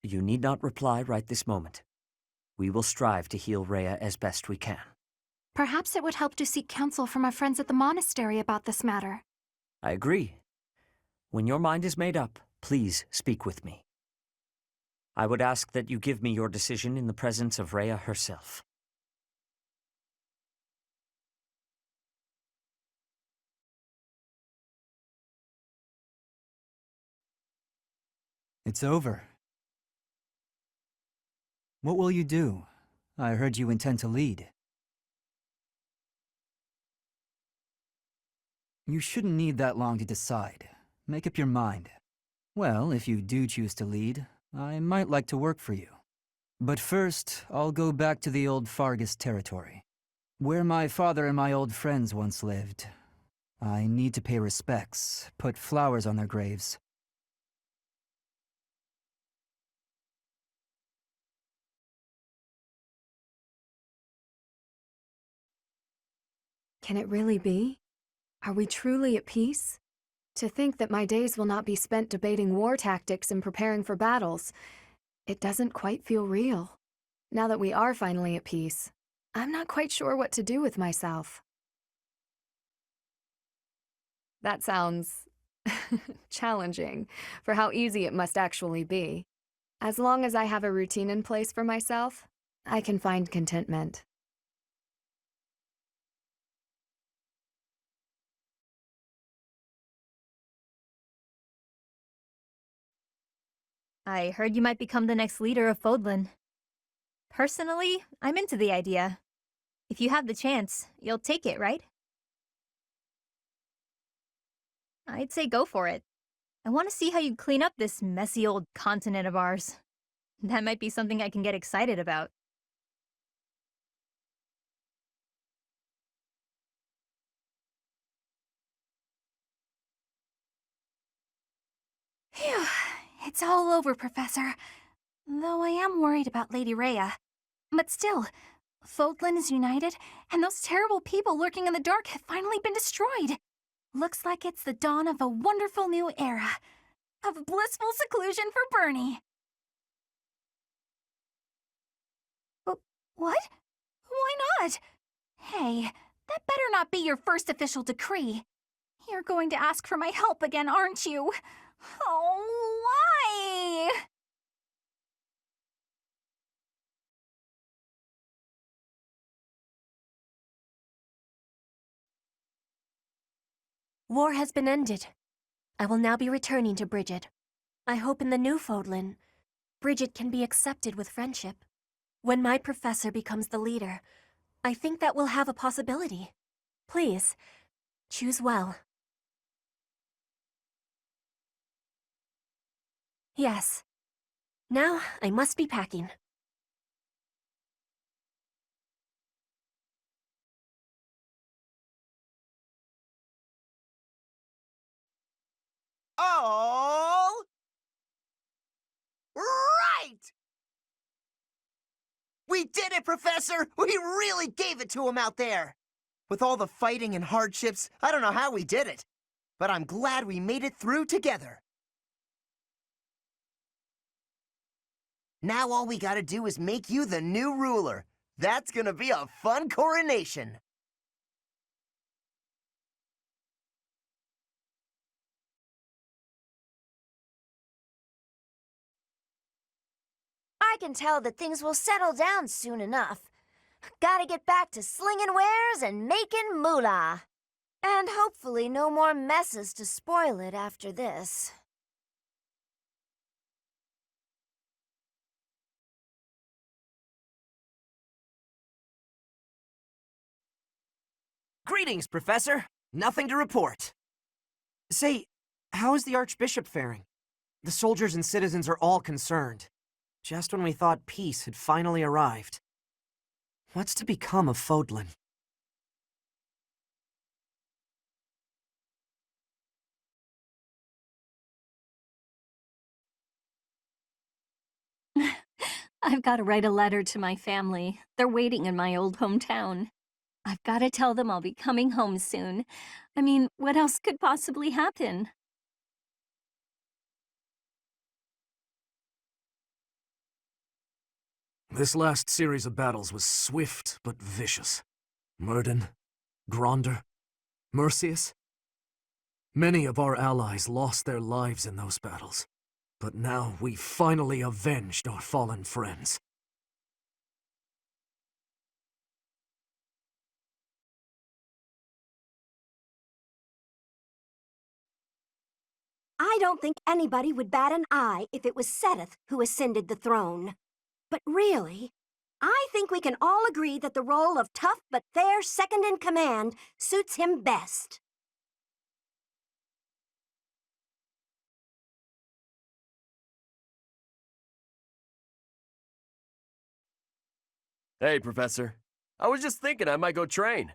You need not reply right this moment. We will strive to heal Rhea as best we can. Perhaps it would help to seek counsel from our friends at the monastery about this matter. I agree. When your mind is made up, please speak with me. I would ask that you give me your decision in the presence of Rhea herself. It's over. What will you do? I heard you intend to lead. You shouldn't need that long to decide. Make up your mind. Well, if you do choose to lead, I might like to work for you. But first, I'll go back to the old Fargus territory, where my father and my old friends once lived. I need to pay respects, put flowers on their graves. Can it really be? Are we truly at peace? To think that my days will not be spent debating war tactics and preparing for battles, it doesn't quite feel real. Now that we are finally at peace, I'm not quite sure what to do with myself. That sounds challenging for how easy it must actually be. As long as I have a routine in place for myself, I can find contentment. I heard you might become the next leader of Fodlan. Personally, I'm into the idea. If you have the chance, you'll take it, right? I'd say go for it. I want to see how you clean up this messy old continent of ours. That might be something I can get excited about. Phew, it's all over, Professor. Though I am worried about Lady Rhea. But still, Fodlan is united, and those terrible people lurking in the dark have finally been destroyed. Looks like it's the dawn of a wonderful new era. Of blissful seclusion for Bernie. What? Why not? Hey, that better not be your first official decree. You're going to ask for my help again, aren't you? Oh, why? War has been ended. I will now be returning to Bridget. I hope in the new Fodlan, Bridget can be accepted with friendship. When my professor becomes the leader, I think that will have a possibility. Please, choose well. Yes. Now, I must be packing. All right! We did it, Professor! We really gave it to him out there! With all the fighting and hardships, I don't know how we did it. But I'm glad we made it through together. Now all we gotta do is make you the new ruler. That's gonna be a fun coronation. I can tell that things will settle down soon enough. Gotta get back to slinging wares and making moolah. And hopefully no more messes to spoil it after this. Greetings, Professor. Nothing to report. Say, how is the Archbishop faring? The soldiers and citizens are all concerned. Just when we thought peace had finally arrived. What's to become of Fodlan? I've got to write a letter to my family. They're waiting in my old hometown. I've got to tell them I'll be coming home soon. I mean, what else could possibly happen? This last series of battles was swift but vicious. Murden, Gronder, Mercius. Many of our allies lost their lives in those battles, but now we finally avenged our fallen friends. I don't think anybody would bat an eye if it was Sethith who ascended the throne. But really, I think we can all agree that the role of tough but fair second-in-command suits him best. Hey, Professor. I was just thinking I might go train.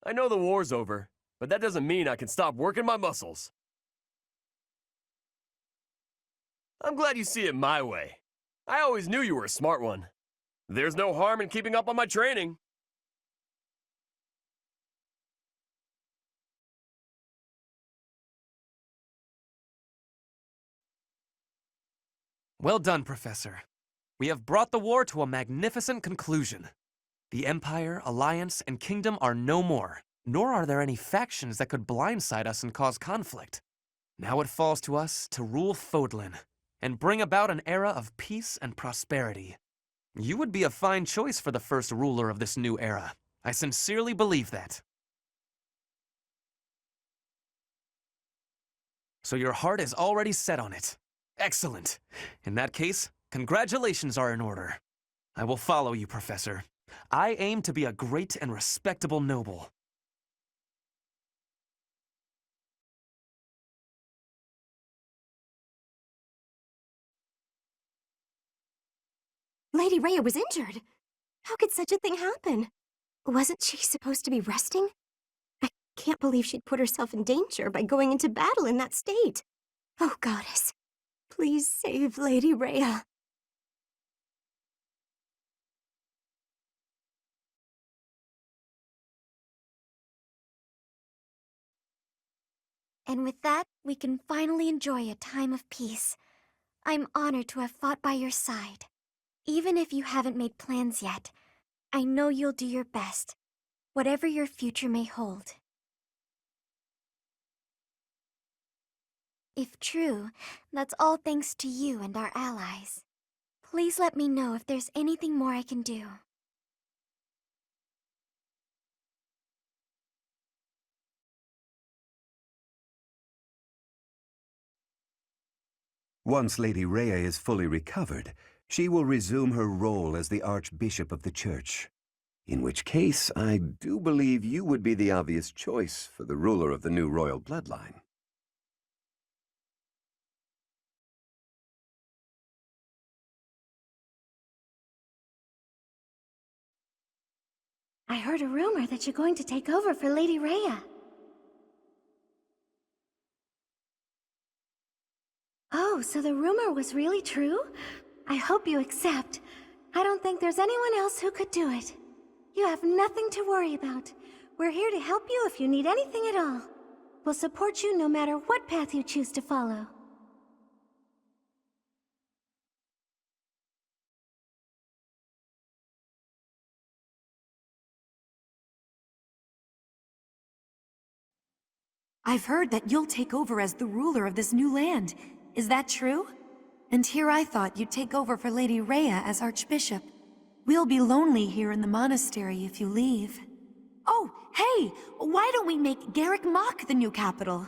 I know the war's over, but that doesn't mean I can stop working my muscles. I'm glad you see it my way. I always knew you were a smart one. There's no harm in keeping up on my training. Well done, Professor. We have brought the war to a magnificent conclusion. The Empire, Alliance, and Kingdom are no more, nor are there any factions that could blindside us and cause conflict. Now it falls to us to rule Fodlan and bring about an era of peace and prosperity. You would be a fine choice for the first ruler of this new era. I sincerely believe that. So your heart is already set on it. Excellent. In that case, congratulations are in order. I will follow you, Professor. I aim to be a great and respectable noble. Lady Rhea was injured. How could such a thing happen? Wasn't she supposed to be resting? I can't believe she'd put herself in danger by going into battle in that state. Oh, Goddess, please save Lady Rhea. And with that, we can finally enjoy a time of peace. I'm honored to have fought by your side. Even if you haven't made plans yet, I know you'll do your best, whatever your future may hold. If true, that's all thanks to you and our allies. Please let me know if there's anything more I can do. Once Lady Rhea is fully recovered, she will resume her role as the Archbishop of the Church. In which case, I do believe you would be the obvious choice for the ruler of the new royal bloodline. I heard a rumor that you're going to take over for Lady Rhea. Oh, so the rumor was really true? I hope you accept. I don't think there's anyone else who could do it. You have nothing to worry about. We're here to help you if you need anything at all. We'll support you no matter what path you choose to follow. I've heard that you'll take over as the ruler of this new land. Is that true? And here I thought you'd take over for Lady Rhea as Archbishop. We'll be lonely here in the monastery if you leave. Oh, hey! Why don't we make Garrick Mach the new capital?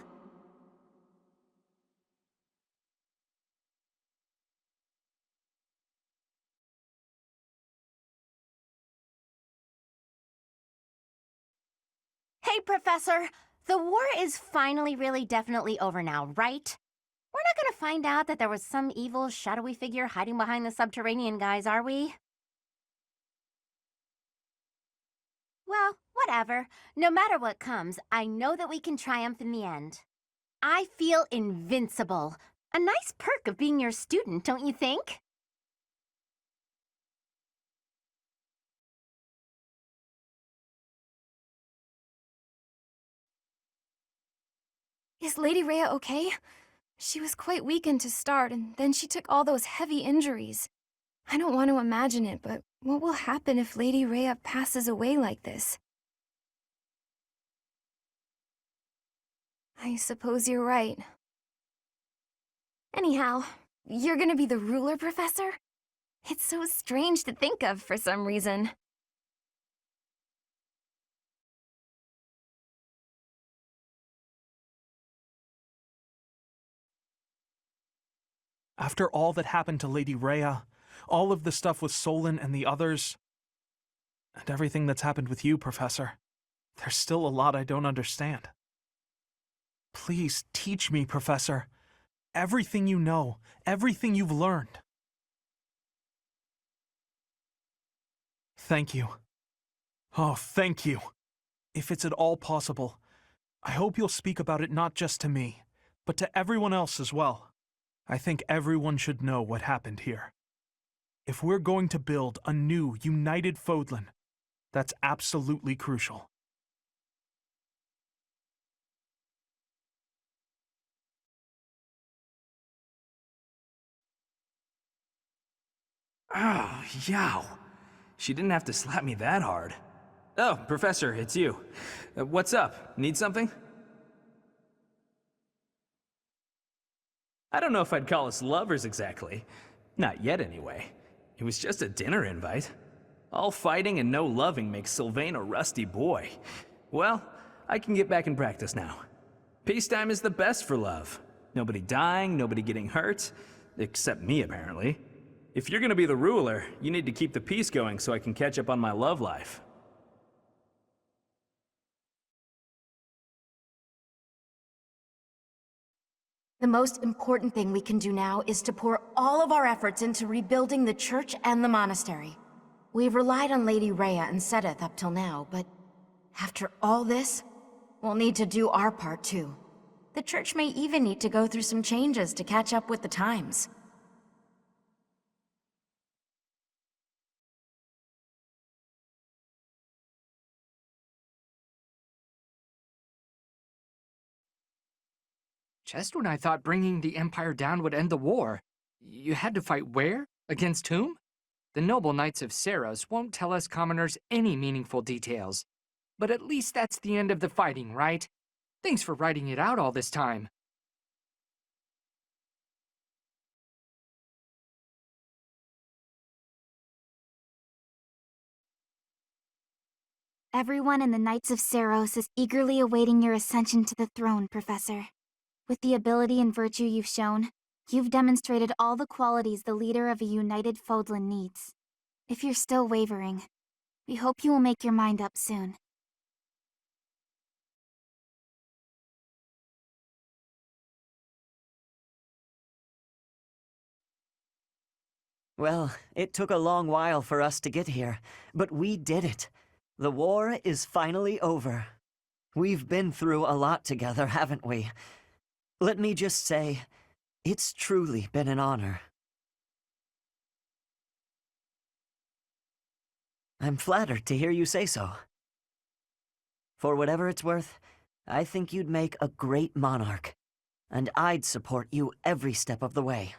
Hey, Professor! The war is finally really definitely over now, right? We're not gonna find out that there was some evil, shadowy figure hiding behind the subterranean guys, are we? Well, whatever. No matter what comes, I know that we can triumph in the end. I feel invincible. A nice perk of being your student, don't you think? Is Lady Rhea okay? She was quite weakened to start, and then she took all those heavy injuries. I don't want to imagine it, but what will happen if Lady Rhea passes away like this? I suppose you're right. Anyhow, you're gonna be the ruler, Professor? It's so strange to think of for some reason. After all that happened to Lady Rhea, all of the stuff with Solon and the others, and everything that's happened with you, Professor, there's still a lot I don't understand. Please teach me, Professor. Everything you know, everything you've learned. Thank you. Oh, thank you. If it's at all possible, I hope you'll speak about it not just to me, but to everyone else as well. I think everyone should know what happened here. If we're going to build a new, united Fodlan, that's absolutely crucial. Oh, yow. She didn't have to slap me that hard. Oh, Professor, it's you. What's up? Need something? I don't know if I'd call us lovers exactly. Not yet, anyway. It was just a dinner invite. All fighting and no loving makes Sylvain a rusty boy. Well, I can get back in practice now. Peacetime is the best for love. Nobody dying, nobody getting hurt. Except me, apparently. If you're gonna be the ruler, you need to keep the peace going so I can catch up on my love life. The most important thing we can do now is to pour all of our efforts into rebuilding the church and the monastery. We've relied on Lady Rhea and Sedith up till now, but after all this, we'll need to do our part too. The church may even need to go through some changes to catch up with the times. Just when I thought bringing the Empire down would end the war, you had to fight where? Against whom? The noble knights of Saros won't tell us commoners any meaningful details. But at least that's the end of the fighting, right? Thanks for writing it out all this time. Everyone in the Knights of Saros is eagerly awaiting your ascension to the throne, Professor. With the ability and virtue you've shown, you've demonstrated all the qualities the leader of a united Fodlan needs. If you're still wavering, we hope you will make your mind up soon. Well, it took a long while for us to get here, but we did it. The war is finally over. We've been through a lot together, haven't we? Let me just say, it's truly been an honor. I'm flattered to hear you say so. For whatever it's worth, I think you'd make a great monarch, and I'd support you every step of the way.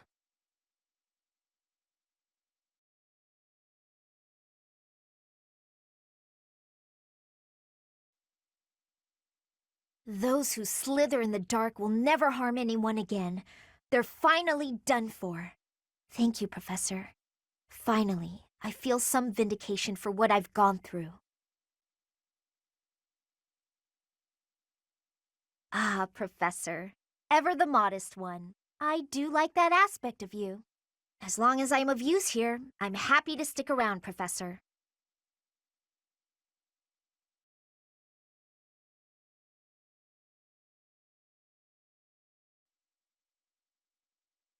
Those who slither in the dark will never harm anyone again. They're finally done for. Thank you, Professor. Finally, I feel some vindication for what I've gone through. Ah, Professor. Ever the modest one. I do like that aspect of you. As long as I'm of use here, I'm happy to stick around, Professor.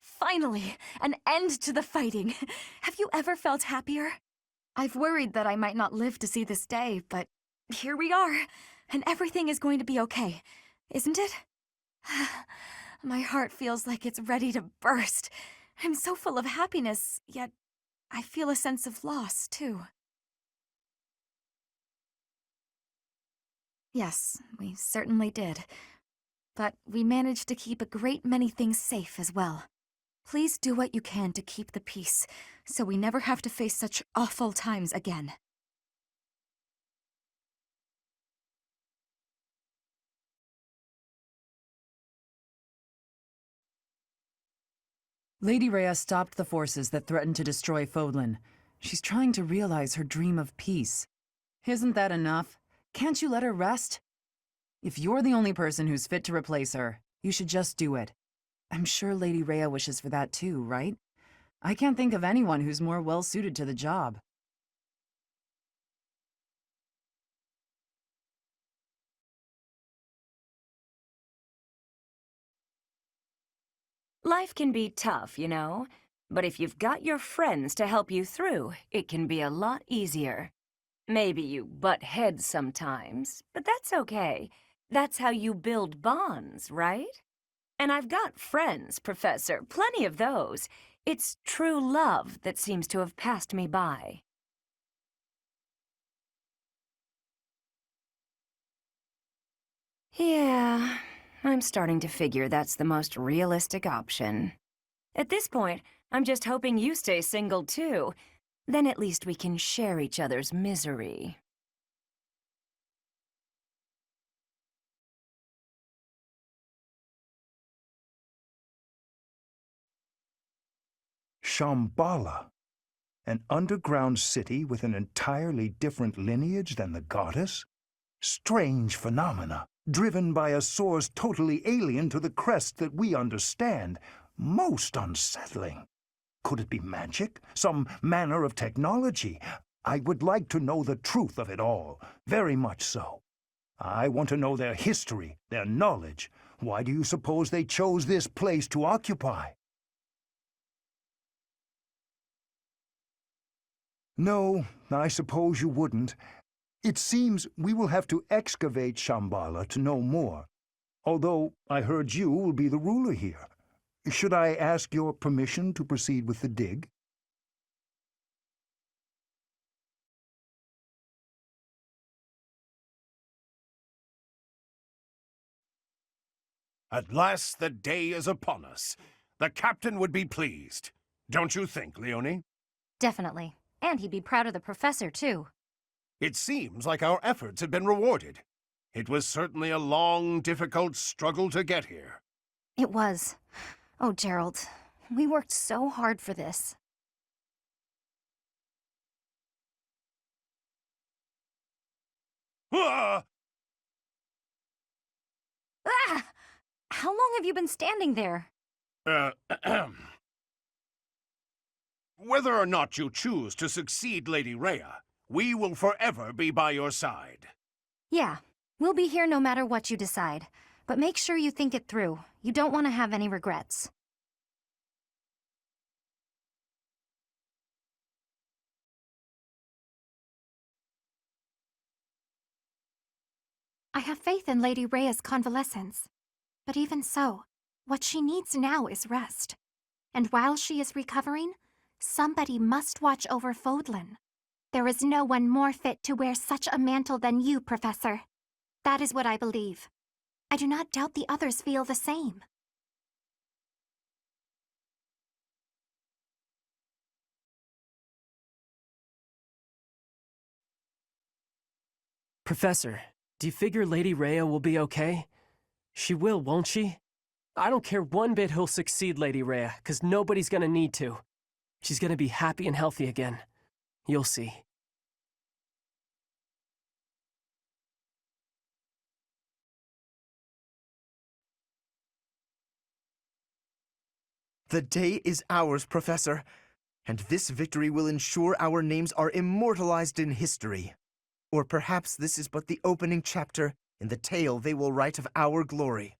Finally, an end to the fighting. Have you ever felt happier? I've worried that I might not live to see this day, but here we are, and everything is going to be okay, isn't it? My heart feels like it's ready to burst. I'm so full of happiness, yet I feel a sense of loss, too. Yes, we certainly did. But we managed to keep a great many things safe as well. Please do what you can to keep the peace, so we never have to face such awful times again. Lady Rhea stopped the forces that threatened to destroy Fodlan. She's trying to realize her dream of peace. Isn't that enough? Can't you let her rest? If you're the only person who's fit to replace her, you should just do it. I'm sure Lady Rhea wishes for that too, right? I can't think of anyone who's more well-suited to the job. Life can be tough, you know, but if you've got your friends to help you through, it can be a lot easier. Maybe you butt heads sometimes, but that's okay. That's how you build bonds, right? And I've got friends, Professor, plenty of those. It's true love that seems to have passed me by. Yeah, I'm starting to figure that's the most realistic option. At this point, I'm just hoping you stay single too. Then at least we can share each other's misery. Shambhala, an underground city with an entirely different lineage than the goddess? Strange phenomena, driven by a source totally alien to the crest that we understand. Most unsettling. Could it be magic? Some manner of technology? I would like to know the truth of it all, very much so. I want to know their history, their knowledge. Why do you suppose they chose this place to occupy? No, I suppose you wouldn't. It seems we will have to excavate Shambhala to know more. Although I heard you will be the ruler here. Should I ask your permission to proceed with the dig? At last the day is upon us. The captain would be pleased. Don't you think, Leonie? Definitely. And he'd be proud of the professor, too. It seems like our efforts have been rewarded. It was certainly a long, difficult struggle to get here. It was. Oh, Gerald, we worked so hard for this. Ah! Ah! How long have you been standing there? Whether or not you choose to succeed Lady Rhea, we will forever be by your side. Yeah, we'll be here no matter what you decide. But make sure you think it through. You don't want to have any regrets. I have faith in Lady Rhea's convalescence. But even so, what she needs now is rest. And while she is recovering, somebody must watch over Fodlan. There is no one more fit to wear such a mantle than you, Professor. That is what I believe. I do not doubt the others feel the same. Professor, do you figure Lady Rhea will be okay? She will, won't she? I don't care one bit who'll succeed Lady Rhea, 'cause nobody's gonna need to. She's gonna be happy and healthy again. You'll see. The day is ours, Professor, and this victory will ensure our names are immortalized in history. Or perhaps this is but the opening chapter in the tale they will write of our glory.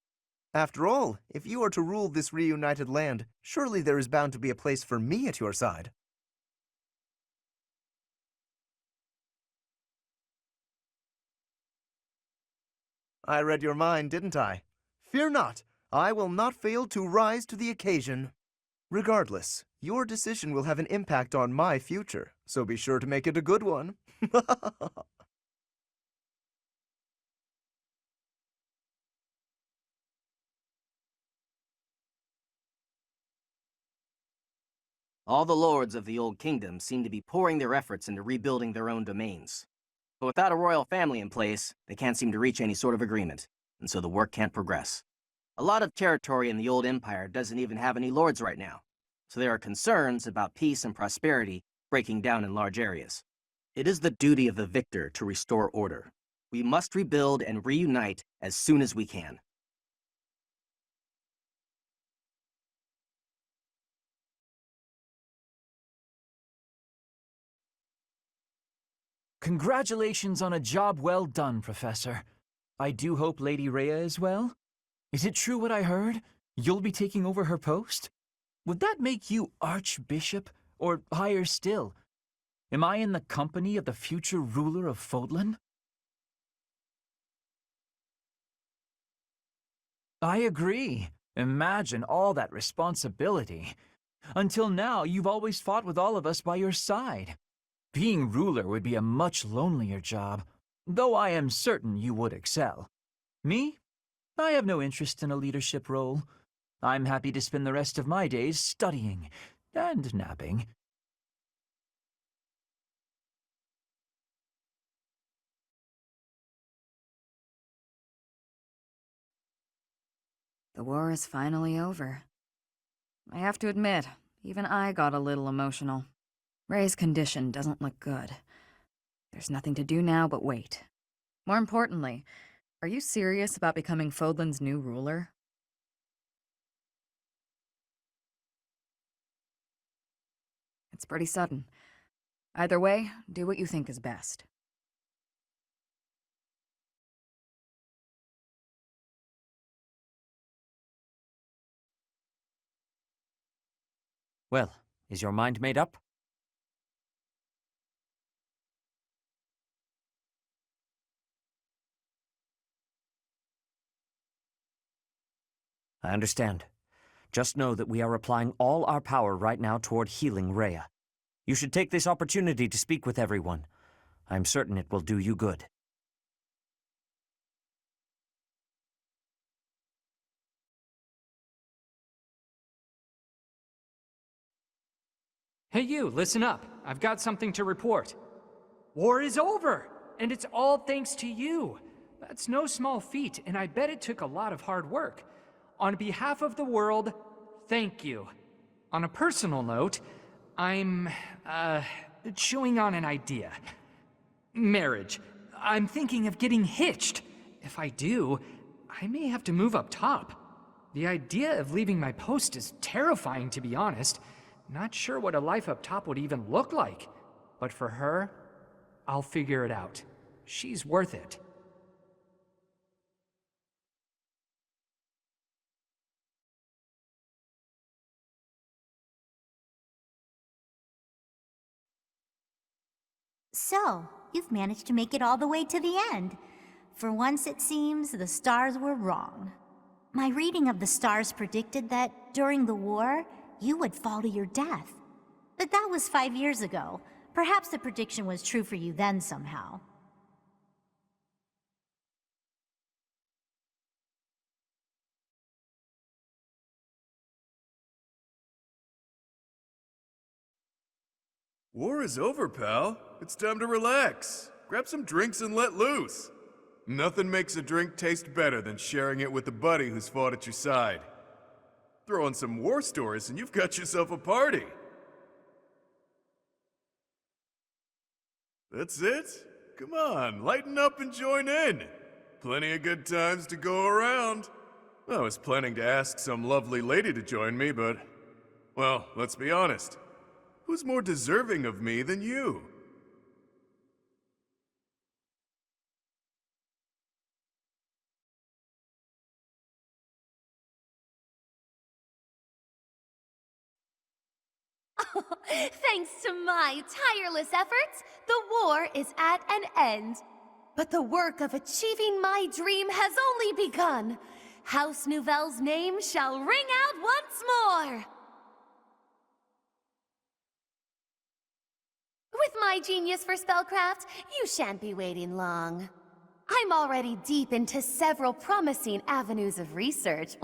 After all, if you are to rule this reunited land, surely there is bound to be a place for me at your side. I read your mind, didn't I? Fear not, I will not fail to rise to the occasion. Regardless, your decision will have an impact on my future, so be sure to make it a good one. All the lords of the Old Kingdom seem to be pouring their efforts into rebuilding their own domains. But without a royal family in place, they can't seem to reach any sort of agreement, and so the work can't progress. A lot of territory in the Old Empire doesn't even have any lords right now, so there are concerns about peace and prosperity breaking down in large areas. It is the duty of the victor to restore order. We must rebuild and reunite as soon as we can. Congratulations on a job well done, Professor. I do hope Lady Rhea is well. Is it true what I heard? You'll be taking over her post? Would that make you Archbishop, or higher still? Am I in the company of the future ruler of Fodlan? I agree. Imagine all that responsibility. Until now, you've always fought with all of us by your side. Being ruler would be a much lonelier job, though I am certain you would excel. Me? I have no interest in a leadership role. I'm happy to spend the rest of my days studying, And napping. The war is finally over. I have to admit, even I got a little emotional. Ray's condition doesn't look good. There's nothing to do now but wait. More importantly, are you serious about becoming Fodlan's new ruler? It's pretty sudden. Either way, do what you think is best. Well, is your mind made up? I understand. Just know that we are applying all our power right now toward healing Rhea. You should take this opportunity to speak with everyone. I'm certain it will do you good. Hey you, listen up. I've got something to report. War is over, and it's all thanks to you. That's no small feat, and I bet it took a lot of hard work. On behalf of the world, thank you. On a personal note, I'm, chewing on an idea. Marriage. I'm thinking of getting hitched. If I do, I may have to move up top. The idea of leaving my post is terrifying, to be honest. Not sure what a life up top would even look like. But for her, I'll figure it out. She's worth it. So, you've managed to make it all the way to the end. For once, it seems, the stars were wrong. My reading of the stars predicted that, during the war, you would fall to your death. But that was 5 years ago. Perhaps the prediction was true for you then somehow. War is over, pal. It's time to relax. Grab some drinks and let loose. Nothing makes a drink taste better than sharing it with a buddy who's fought at your side. Throw in some war stories and you've got yourself a party. That's it? Come on, lighten up and join in. Plenty of good times to go around. I was planning to ask some lovely lady to join me, but... well, let's be honest. Who's more deserving of me than you? Thanks to my tireless efforts, the war is at an end. But the work of achieving my dream has only begun. House Nouvelle's name shall ring out once more. With my genius for spellcraft, you shan't be waiting long. I'm already deep into several promising avenues of research.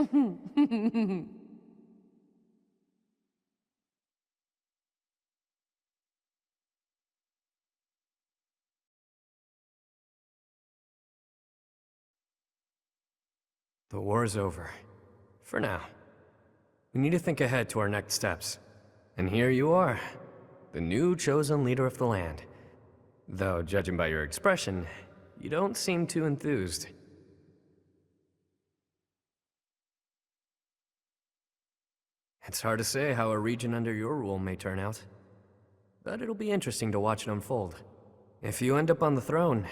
The war is over. For now. We need to think ahead to our next steps. And here you are, the new chosen leader of the land. Though, judging by your expression, you don't seem too enthused. It's hard to say how a region under your rule may turn out. But it'll be interesting to watch it unfold. If you end up on the throne,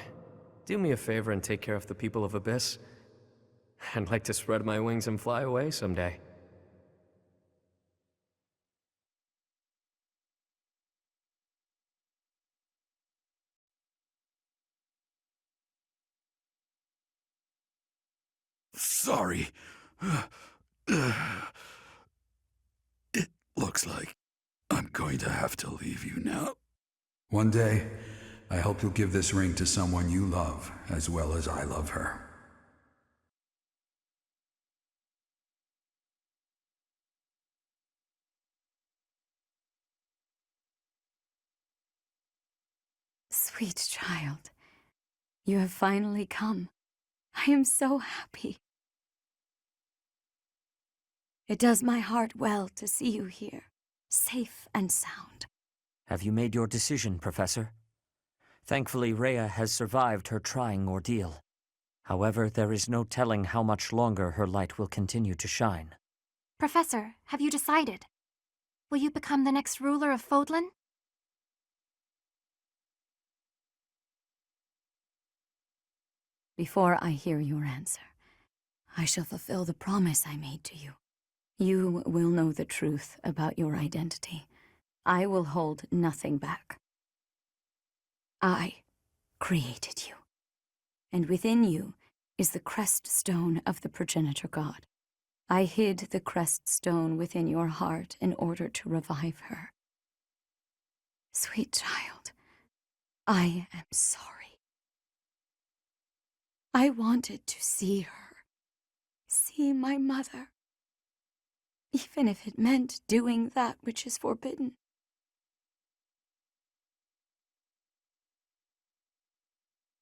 do me a favor and take care of the people of Abyss. I'd like to spread my wings and fly away someday. Sorry. It looks like I'm going to have to leave you now. One day, I hope you'll give this ring to someone you love as well as I love her. Sweet child, you have finally come. I am so happy. It does my heart well to see you here, safe and sound. Have you made your decision, Professor? Thankfully, Rhea has survived her trying ordeal. However, there is no telling how much longer her light will continue to shine. Professor, have you decided? Will you become the next ruler of Fodlan? Before I hear your answer, I shall fulfill the promise I made to you. You will know the truth about your identity. I will hold nothing back. I created you, and within you is the crest stone of the progenitor god. I hid the crest stone within your heart in order to revive her. Sweet child, I am sorry. I wanted to see her, see my mother, even if it meant doing that which is forbidden.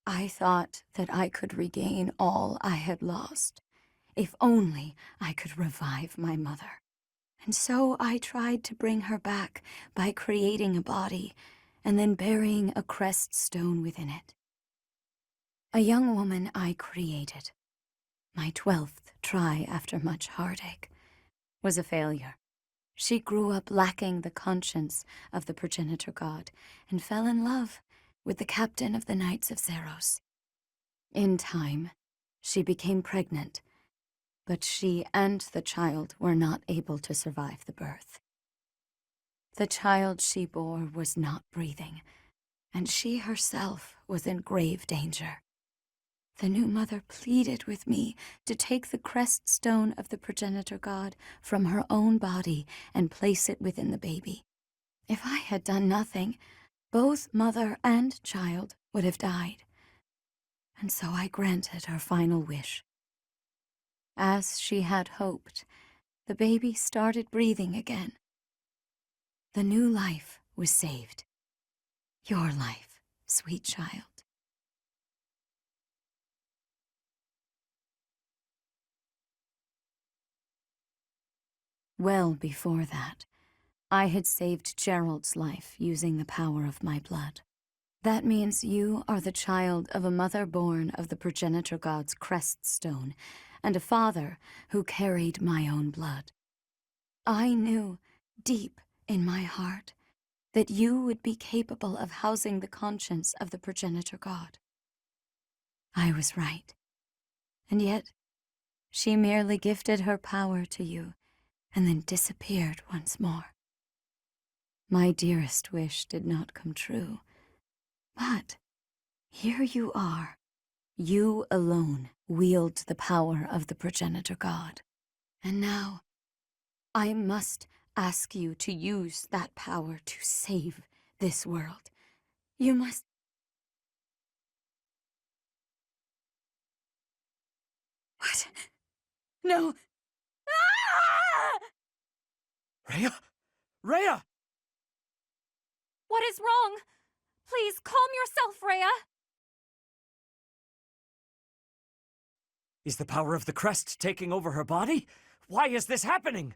I thought that I could regain all I had lost, if only I could revive my mother. And so I tried to bring her back by creating a body and then burying a crest stone within it. A young woman I created, my 12th try after much heartache, was a failure. She grew up lacking the conscience of the progenitor god and fell in love with the captain of the Knights of Zeros. In time, she became pregnant, but she and the child were not able to survive the birth. The child she bore was not breathing, and she herself was in grave danger. The new mother pleaded with me to take the crest stone of the progenitor god from her own body and place it within the baby. If I had done nothing, both mother and child would have died. And so I granted her final wish. As she had hoped, the baby started breathing again. The new life was saved. Your life, sweet child. Well before that, I had saved Gerald's life using the power of my blood. That means you are the child of a mother born of the progenitor god's crest stone, and a father who carried my own blood. I knew, deep in my heart, that you would be capable of housing the conscience of the progenitor god. I was right. And yet, she merely gifted her power to you, and then disappeared once more. My dearest wish did not come true. But here you are. You alone wield the power of the progenitor god. And now, I must ask you to use that power to save this world. You must... What? No! Ah! Rhea? Rhea! What is wrong? Please, calm yourself, Rhea! Is the power of the crest taking over her body? Why is this happening?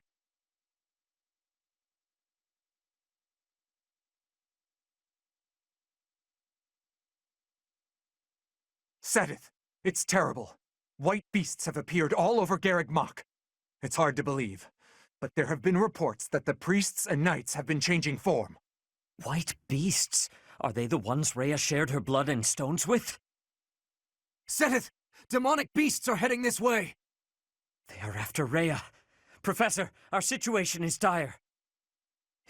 Sedith, it's terrible. White beasts have appeared all over Garreg Mach. It's hard to believe, but there have been reports that the priests and knights have been changing form. White beasts? Are they the ones Rhea shared her blood and stones with? Sedith! Demonic beasts are heading this way! They are after Rhea. Professor, our situation is dire.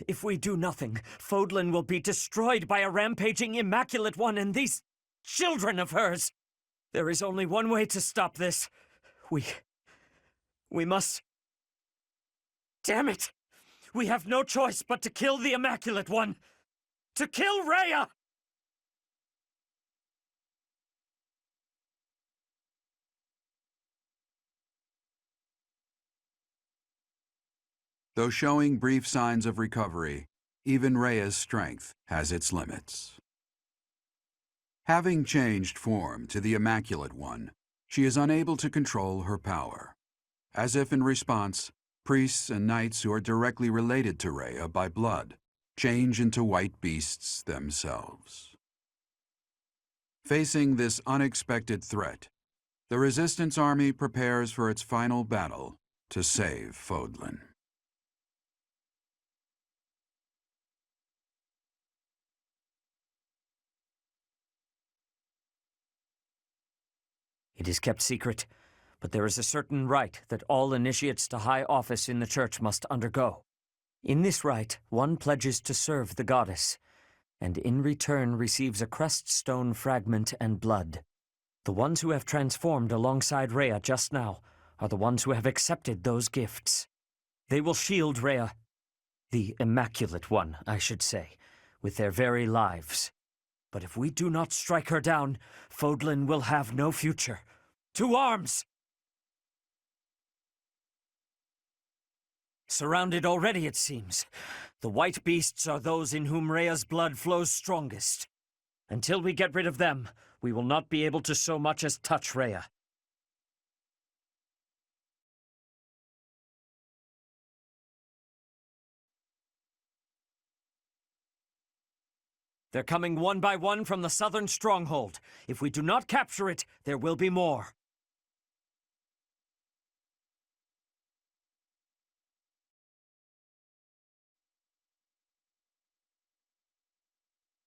If we do nothing, Fodlan will be destroyed by a rampaging Immaculate One and these children of hers. There is only one way to stop this. We must... Damn it! We have no choice but to kill the Immaculate One! To kill Rhea! Though showing brief signs of recovery, even Rhea's strength has its limits. Having changed form to the Immaculate One, she is unable to control her power. As if in response, priests and knights who are directly related to Rhea by blood change into white beasts themselves. Facing this unexpected threat, the Resistance Army prepares for its final battle to save Fodlan. It is kept secret, but there is a certain rite that all initiates to high office in the church must undergo. In this rite, one pledges to serve the goddess, and in return receives a creststone fragment and blood. The ones who have transformed alongside Rhea just now are the ones who have accepted those gifts. They will shield Rhea, the Immaculate One, I should say, with their very lives. But if we do not strike her down, Fodlan will have no future. To arms! Surrounded already, it seems. The white beasts are those in whom Rhea's blood flows strongest. Until we get rid of them, we will not be able to so much as touch Rhea. They're coming one by one from the southern stronghold. If we do not capture it, there will be more.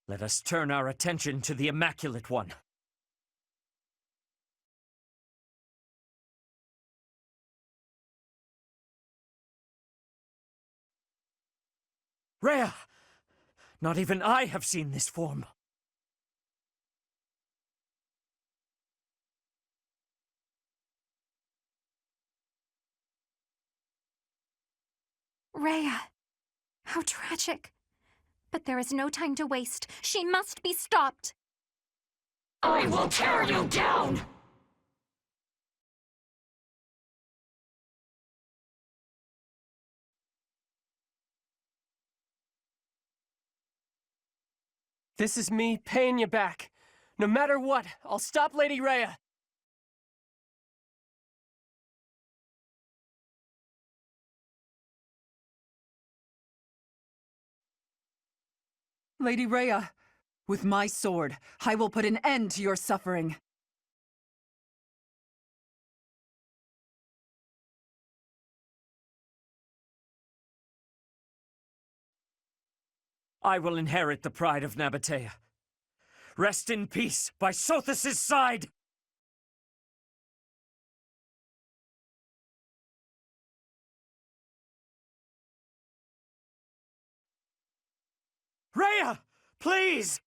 Let us turn our attention to the Immaculate One. Rhea! Not even I have seen this form. Rhea! How tragic. But there is no time to waste. She must be stopped. I will tear you down! This is me paying you back. No matter what, I'll stop Lady Rhea. Lady Rhea, with my sword, I will put an end to your suffering. I will inherit the pride of Nabatea. Rest in peace by Sothis' side! Rhea! Please!